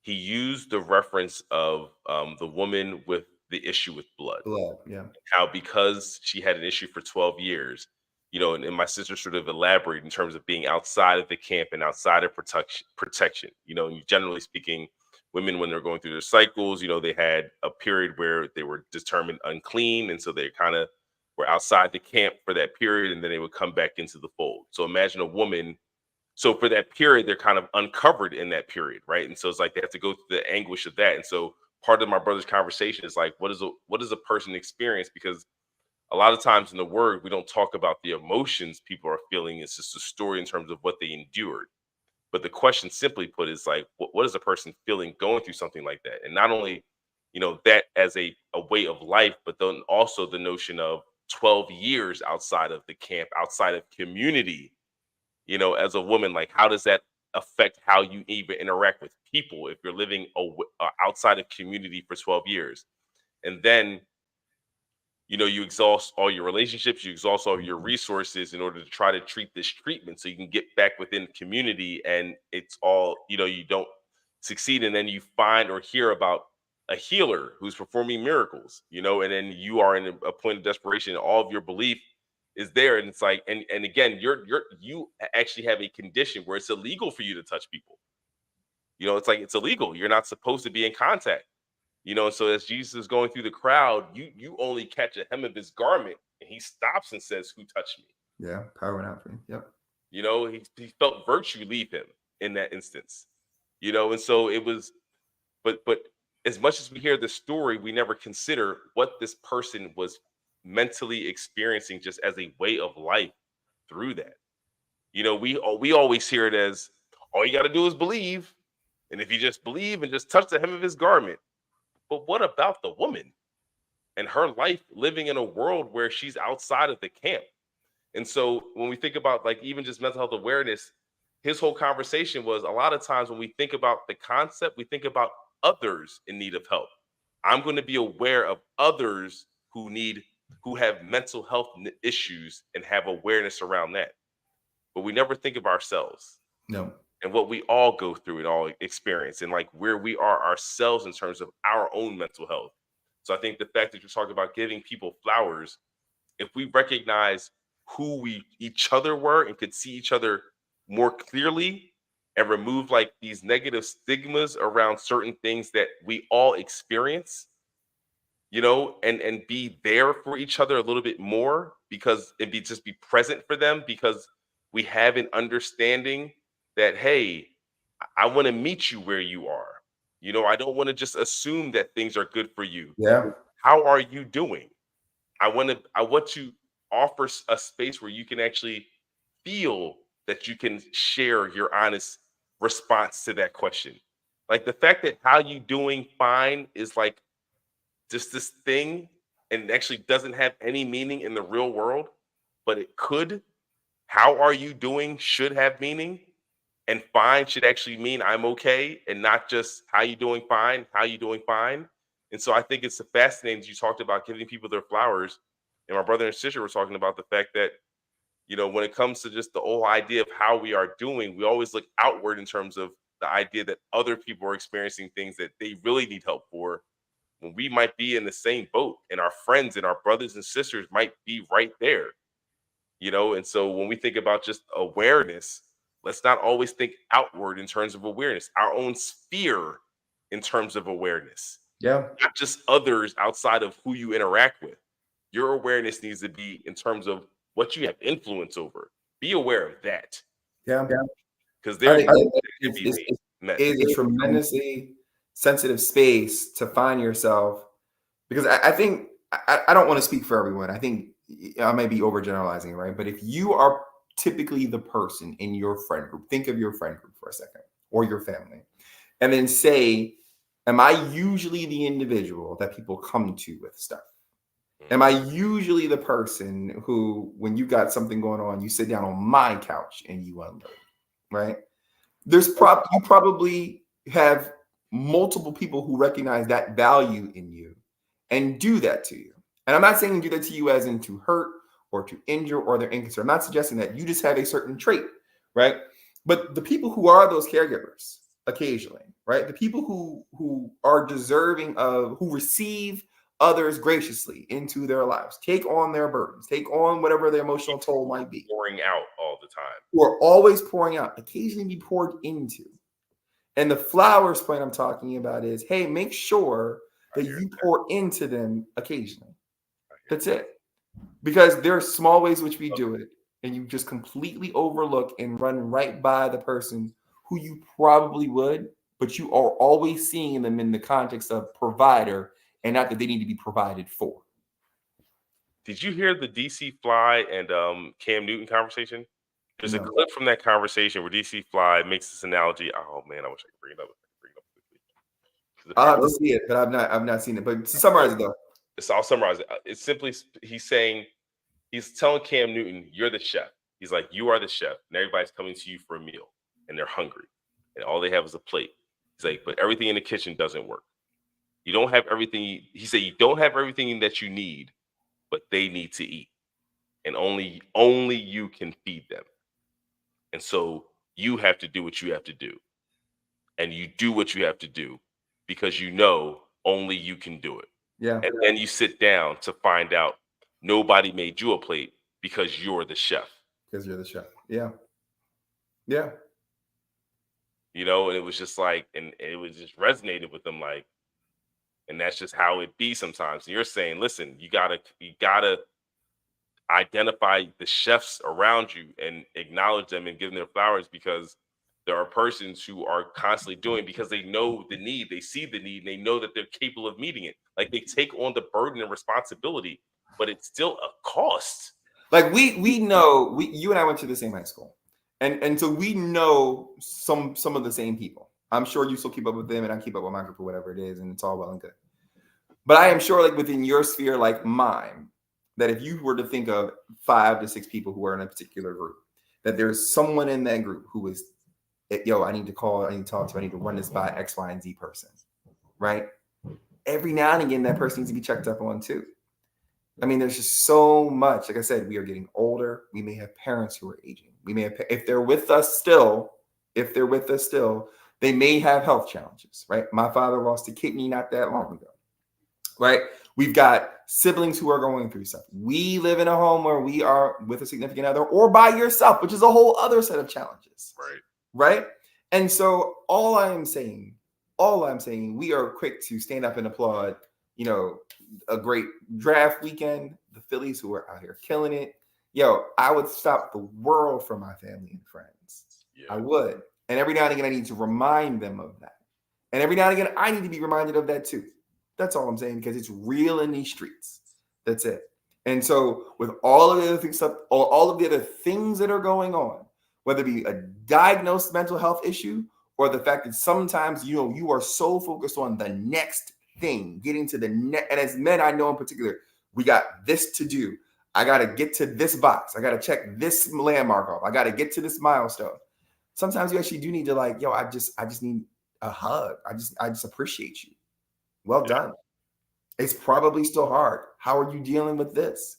he used the reference of the woman with the issue with blood, Blood. Yeah. how because she had an issue for 12 years, and my sister sort of elaborated in terms of being outside of the camp and outside of protection. Generally speaking, women, when they're going through their cycles, they had a period where they were determined unclean, and so they kind of were outside the camp for that period, and then they would come back into the fold. So imagine a woman. So for that period, they're kind of uncovered in that period, right? And so it's like they have to go through the anguish of that. And so part of my brother's conversation is like, what does a person experience? Because a lot of times in the word, we don't talk about the emotions people are feeling. It's just a story in terms of what they endured. But the question, simply put, is like, what is a person feeling going through something like that? And not only, that as a way of life, but then also the notion of 12 years outside of the camp, outside of community, as a woman, like, how does that affect how you even interact with people if you're living outside of community for 12 years? And then, you exhaust all your relationships, you exhaust all your resources in order to try to treat this treatment so you can get back within community, and it's all, you don't succeed. And then you find or hear about a healer who's performing miracles, and then you are in a point of desperation, and all of your belief is there. And it's like, and again, you actually have a condition where it's illegal for you to touch people. It's like it's illegal. You're not supposed to be in contact. And so as Jesus is going through the crowd, you only catch a hem of his garment, and he stops and says, "Who touched me?" Yeah. Power went out for him. Yep. He felt virtue leave him in that instance. And so it was, but as much as we hear the story, we never consider what this person was mentally experiencing just as a way of life through that. We always hear it as all you got to do is believe, and if you just believe and just touch the hem of his garment. But what about the woman and her life living in a world where she's outside of the camp? And so when we think about, like, even just mental health awareness, his whole conversation was, a lot of times when we think about the concept, we think about others in need of help. I'm going to be aware of others who have mental health issues and have awareness around that. But we never think of ourselves. No. and what we all go through and all experience, and like where we are ourselves in terms of our own mental health. So I think the fact that you're talking about giving people flowers, if we recognize who we each other were and could see each other more clearly and remove like these negative stigmas around certain things that we all experience, and be there for each other a little bit more, because and be just be present for them, because we have an understanding that, hey, I want to meet you where you are. I don't want to just assume that things are good for you. Yeah. How are you doing? I want to offer a space where you can actually feel that you can share your honest response to that question. Like the fact that how you doing fine is like just this thing and actually doesn't have any meaning in the real world, but it could. How are you doing should have meaning, and fine should actually mean I'm okay, and not just how you doing fine, how you doing fine. And so I think it's fascinating that you talked about giving people their flowers. And my brother and sister were talking about the fact that, when it comes to just the whole idea of how we are doing, we always look outward in terms of the idea that other people are experiencing things that they really need help for, when we might be in the same boat and our friends and our brothers and sisters might be right there. And so when we think about just awareness, let's not always think outward in terms of awareness, our own sphere in terms of awareness, Yeah. not just others outside of who you interact with. Your awareness needs to be in terms of what you have influence over. Be aware of that, Yeah. because I there's think needs to it's, be it's, made, it's, met. it's a tremendously sensitive space to find yourself, because I think I don't want to speak for everyone. I think I may be overgeneralizing, right? But if you are typically the person in your friend group, think of your friend group for a second, or your family, and then say, am I usually the individual that people come to with stuff? Am I usually the person who, when you got something going on, you sit down on my couch and you unload, right? You probably have multiple people who recognize that value in you and do that to you. And I'm not saying do that to you as in to hurt or to injure or they're inconcerned. I'm not suggesting that. You just have a certain trait, right? But the people who are those caregivers occasionally, right? The people who are deserving of, who receive others graciously into their lives, take on their burdens, take on whatever their emotional toll might be, Pouring out all the time. who are always pouring out, occasionally be poured into. And the flowers point I'm talking about is, hey, make sure that you pour into them occasionally. That's it. Because there are small ways which we do it, and you just completely overlook and run right by the person who you probably would, but you are always seeing them in the context of provider and not that they need to be provided for. Did you hear the DC Fly and Cam Newton conversation? There's a No. clip from that conversation where DC Fly makes this analogy. Oh man, I wish I could bring it up. Quickly. I'll have to see it, but I've not seen it. But to summarize it though. So I'll summarize it. It's simply he's telling Cam Newton, you're the chef. He's like, you are the chef, and everybody's coming to you for a meal, and they're hungry, and all they have is a plate. He's like, but everything in the kitchen doesn't work. You don't have everything. He said, you don't have everything that you need, but they need to eat, and only you can feed them. And so you have to do what you have to do, and you do what you have to do because only you can do it. Yeah. And then you sit down to find out nobody made you a plate because you're the chef. Because you're the chef. Yeah. Yeah. And it was just like, and it was just resonated with them, like, and that's just how it be sometimes. And you're saying, listen, you gotta identify the chefs around you and acknowledge them and give them their flowers, because there are persons who are constantly doing, because they know the need, they see the need, and they know that they're capable of meeting it. Like they take on the burden and responsibility, but it's still a cost. Like we know, you and I went to the same high school, and so we know some of the same people. I'm sure you still keep up with them, and I keep up with my group or whatever it is, and it's all well and good. But I am sure, like within your sphere, like mine, that if you were to think of 5 to 6 people who are in a particular group, that there's someone in that group who is, yo, I need to call, I need to talk to, I need to run this by X, Y, and Z person, right? Every now and again, that person needs to be checked up on too. I mean, there's just so much. Like I said, we are getting older. We may have parents who are aging. We may have, if they're with us still, if they're with us still, they may have health challenges, right? My father lost a kidney not that long ago, right? We've got siblings who are going through stuff. We live in a home where we are with a significant other or by yourself, which is a whole other set of challenges, right? And so all I'm saying, we are quick to stand up and applaud, a great draft weekend, the Phillies who are out here killing it. Yo, I would stop the world for my family and friends. Yeah. I would. And every now and again, I need to remind them of that. And every now and again, I need to be reminded of that too. That's all I'm saying, because it's real in these streets. That's it. And so with all of the other things, all of the other things that are going on, whether it be a diagnosed mental health issue or the fact that sometimes, you are so focused on the next thing, getting to the next. And as men, I know in particular, we got this to do. I got to get to this box. I got to check this landmark off. I got to get to this milestone. Sometimes you actually do need to I just need a hug. I just appreciate you. Well done. It's probably still hard. How are you dealing with this?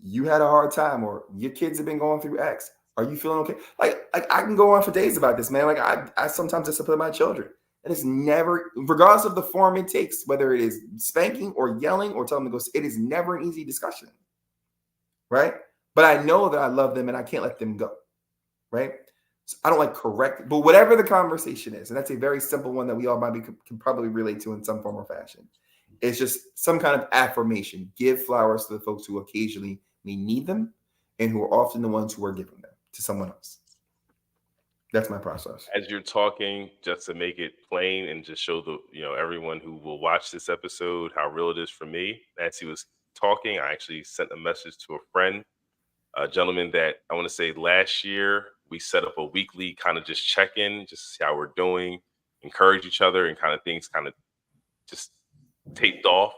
You had a hard time, or your kids have been going through X. Are you feeling okay? Like I can go on for days about this, man. Like I sometimes discipline my children. And it's never, regardless of the form it takes, whether it is spanking or yelling or telling them to go, it is never an easy discussion. Right? But I know that I love them and I can't let them go. Right? So I don't correct, but whatever the conversation is, and that's a very simple one that we all can probably relate to in some form or fashion. It's just some kind of affirmation. Give flowers to the folks who occasionally may need them and who are often the ones who are giving them to someone else. That's my process. As you're talking, just to make it plain and just show everyone who will watch this episode how real it is for me. As he was talking, I actually sent a message to a friend, a gentleman that I want to say last year we set up a weekly kind of just check-in, just to see how we're doing, encourage each other, and kind of things kind of just taped off.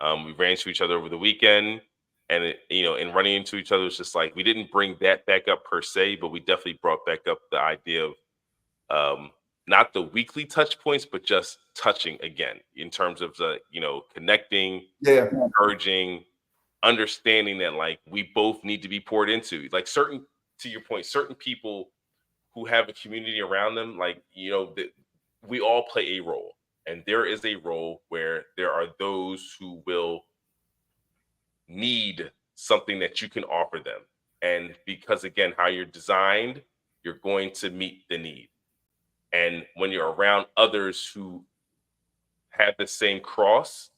We ran into each other over the weekend, and in running into each other, it's just like we didn't bring that back up per se, but we definitely brought back up the idea of not the weekly touch points, but just touching again in terms of the connecting, encouraging, understanding that we both need to be poured into. To your point, certain people who have a community around them, that we all play a role. And there is a role where there are those who will need something that you can offer them. And because, again, how you're designed, you're going to meet the need. And when you're around others who have the same cross,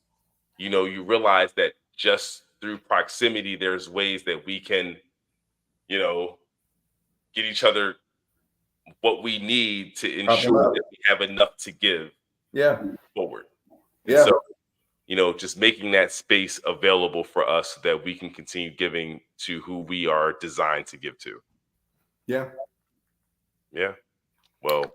you realize that just through proximity, there's ways that we can, get each other what we need to ensure that we have enough to give forward. And so, just making that space available for us so that we can continue giving to who we are designed to give to. Yeah. Well,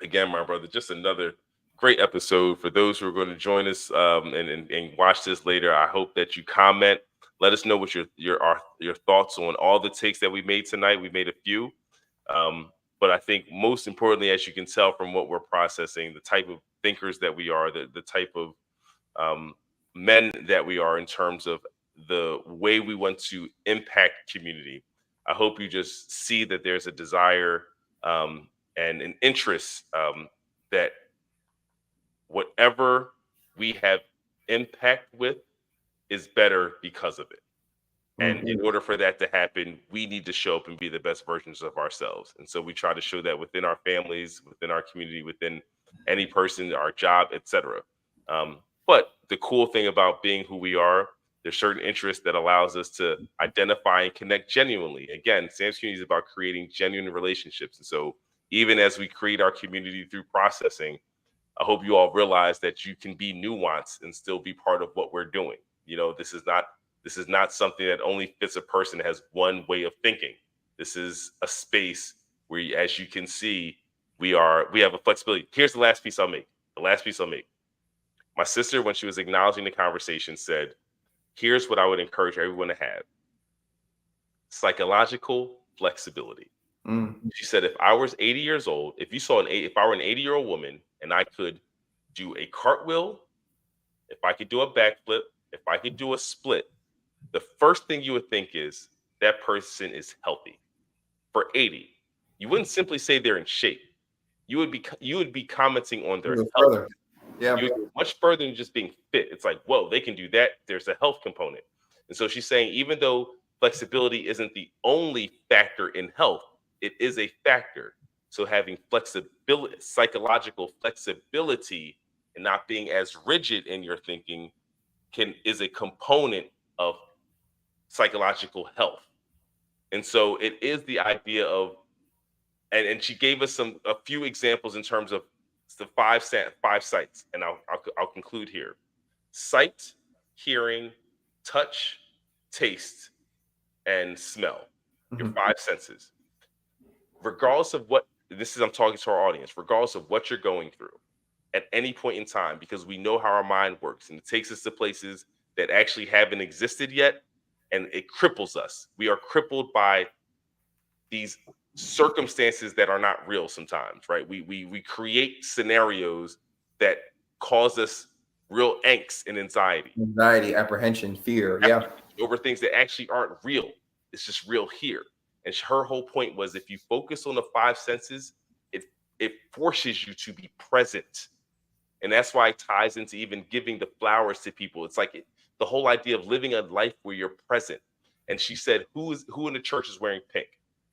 again, my brother, just another great episode. For those who are going to join us and watch this later, I hope that you comment. Let us know what your thoughts on all the takes that we made tonight. We made a few. But I think most importantly, as you can tell from what we're processing, the type of thinkers that we are, the type of men that we are in terms of the way we want to impact community. I hope you just see that there's a desire and an interest that whatever we have impact with is better because of it. And in order for that to happen, we need to show up and be the best versions of ourselves. And so we try to show that within our families, within our community, within any person, our job, etc. But the cool thing about being who we are, there's certain interests that allows us to identify and connect genuinely. Again, Sam's community is about creating genuine relationships. And so even as we create our community through processing, I hope you all realize that you can be nuanced and still be part of what we're doing. This is not something that only fits a person that has one way of thinking. This is a space where, as you can see, we have a flexibility. Here's the last piece I'll make. My sister, when she was acknowledging the conversation, said, here's what I would encourage everyone to have. Psychological flexibility. She said, if I was 80 years old, if I were an 80-year-old woman and I could do a cartwheel, if I could do a backflip, if I could do a split, the first thing you would think is that person is healthy for 80. You wouldn't simply say they're in shape. You would be commenting on their health. Further. Yeah. You would go much further than just being fit. It's like, whoa, they can do that. There's a health component. And so she's saying, even though flexibility isn't the only factor in health, it is a factor. So having flexibility, psychological flexibility, and not being as rigid in your thinking is a component of psychological health. And so it is the idea of, and she gave us a few examples in terms of the five sights, and I'll conclude here: sight, hearing, touch, taste, and smell. Your five senses. Regardless of what I'm talking to our audience, regardless of what you're going through at any point in time, because we know how our mind works, and it takes us to places that actually haven't existed yet, and it cripples us. We are crippled by these circumstances that are not real sometimes, right? We create scenarios that cause us real angst and anxiety, apprehension, fear, over things that actually aren't real. It's just real here. And her whole point was, if you focus on the five senses, it forces you to be present. And that's why it ties into even giving the flowers to people. It's like the whole idea of living a life where you're present. And she said, who in the church is wearing pink?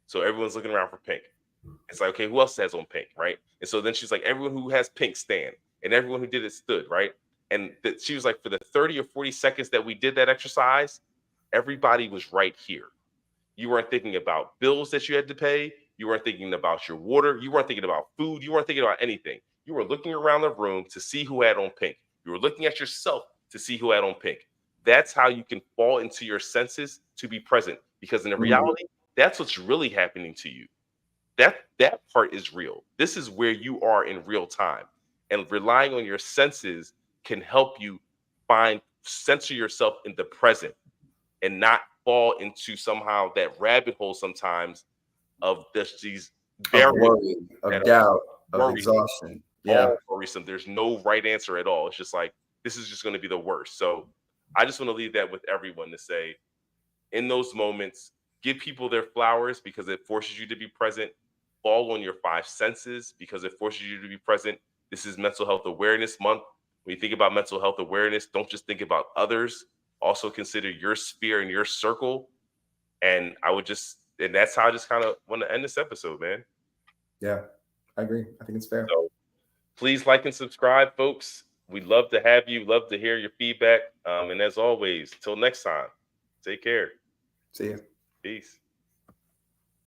So everyone's looking around for pink. It's like, okay, who else has on pink, right? And so then she's like, everyone who has pink stand, and everyone who did it stood, right? And she was like, for the 30 or 40 seconds that we did that exercise, everybody was right here. You weren't thinking about bills that you had to pay. You weren't thinking about your water. You weren't thinking about food. You weren't thinking about anything. You were looking around the room to see who had on pink. You were looking at yourself to see who had on pink. That's how you can fall into your senses to be present. Because in reality, that's what's really happening to you. That part is real. This is where you are in real time. And relying on your senses can help you censor yourself in the present and not fall into somehow that rabbit hole sometimes of these worry, of doubt, of exhaustion. All worrisome. There's no right answer at all. It's just like, this is just going to be the worst. So I just want to leave that with everyone to say, in those moments, give people their flowers because it forces you to be present. Fall on your five senses because it forces you to be present. This is Mental Health Awareness Month. When you think about mental health awareness, don't just think about others. Also consider your sphere and your circle. And that's how I just kind of want to end this episode, man. Yeah, I agree. I think it's fair. So please like and subscribe, folks. We'd love to have you. Love to hear your feedback. And as always, till next time, take care. See you. Peace.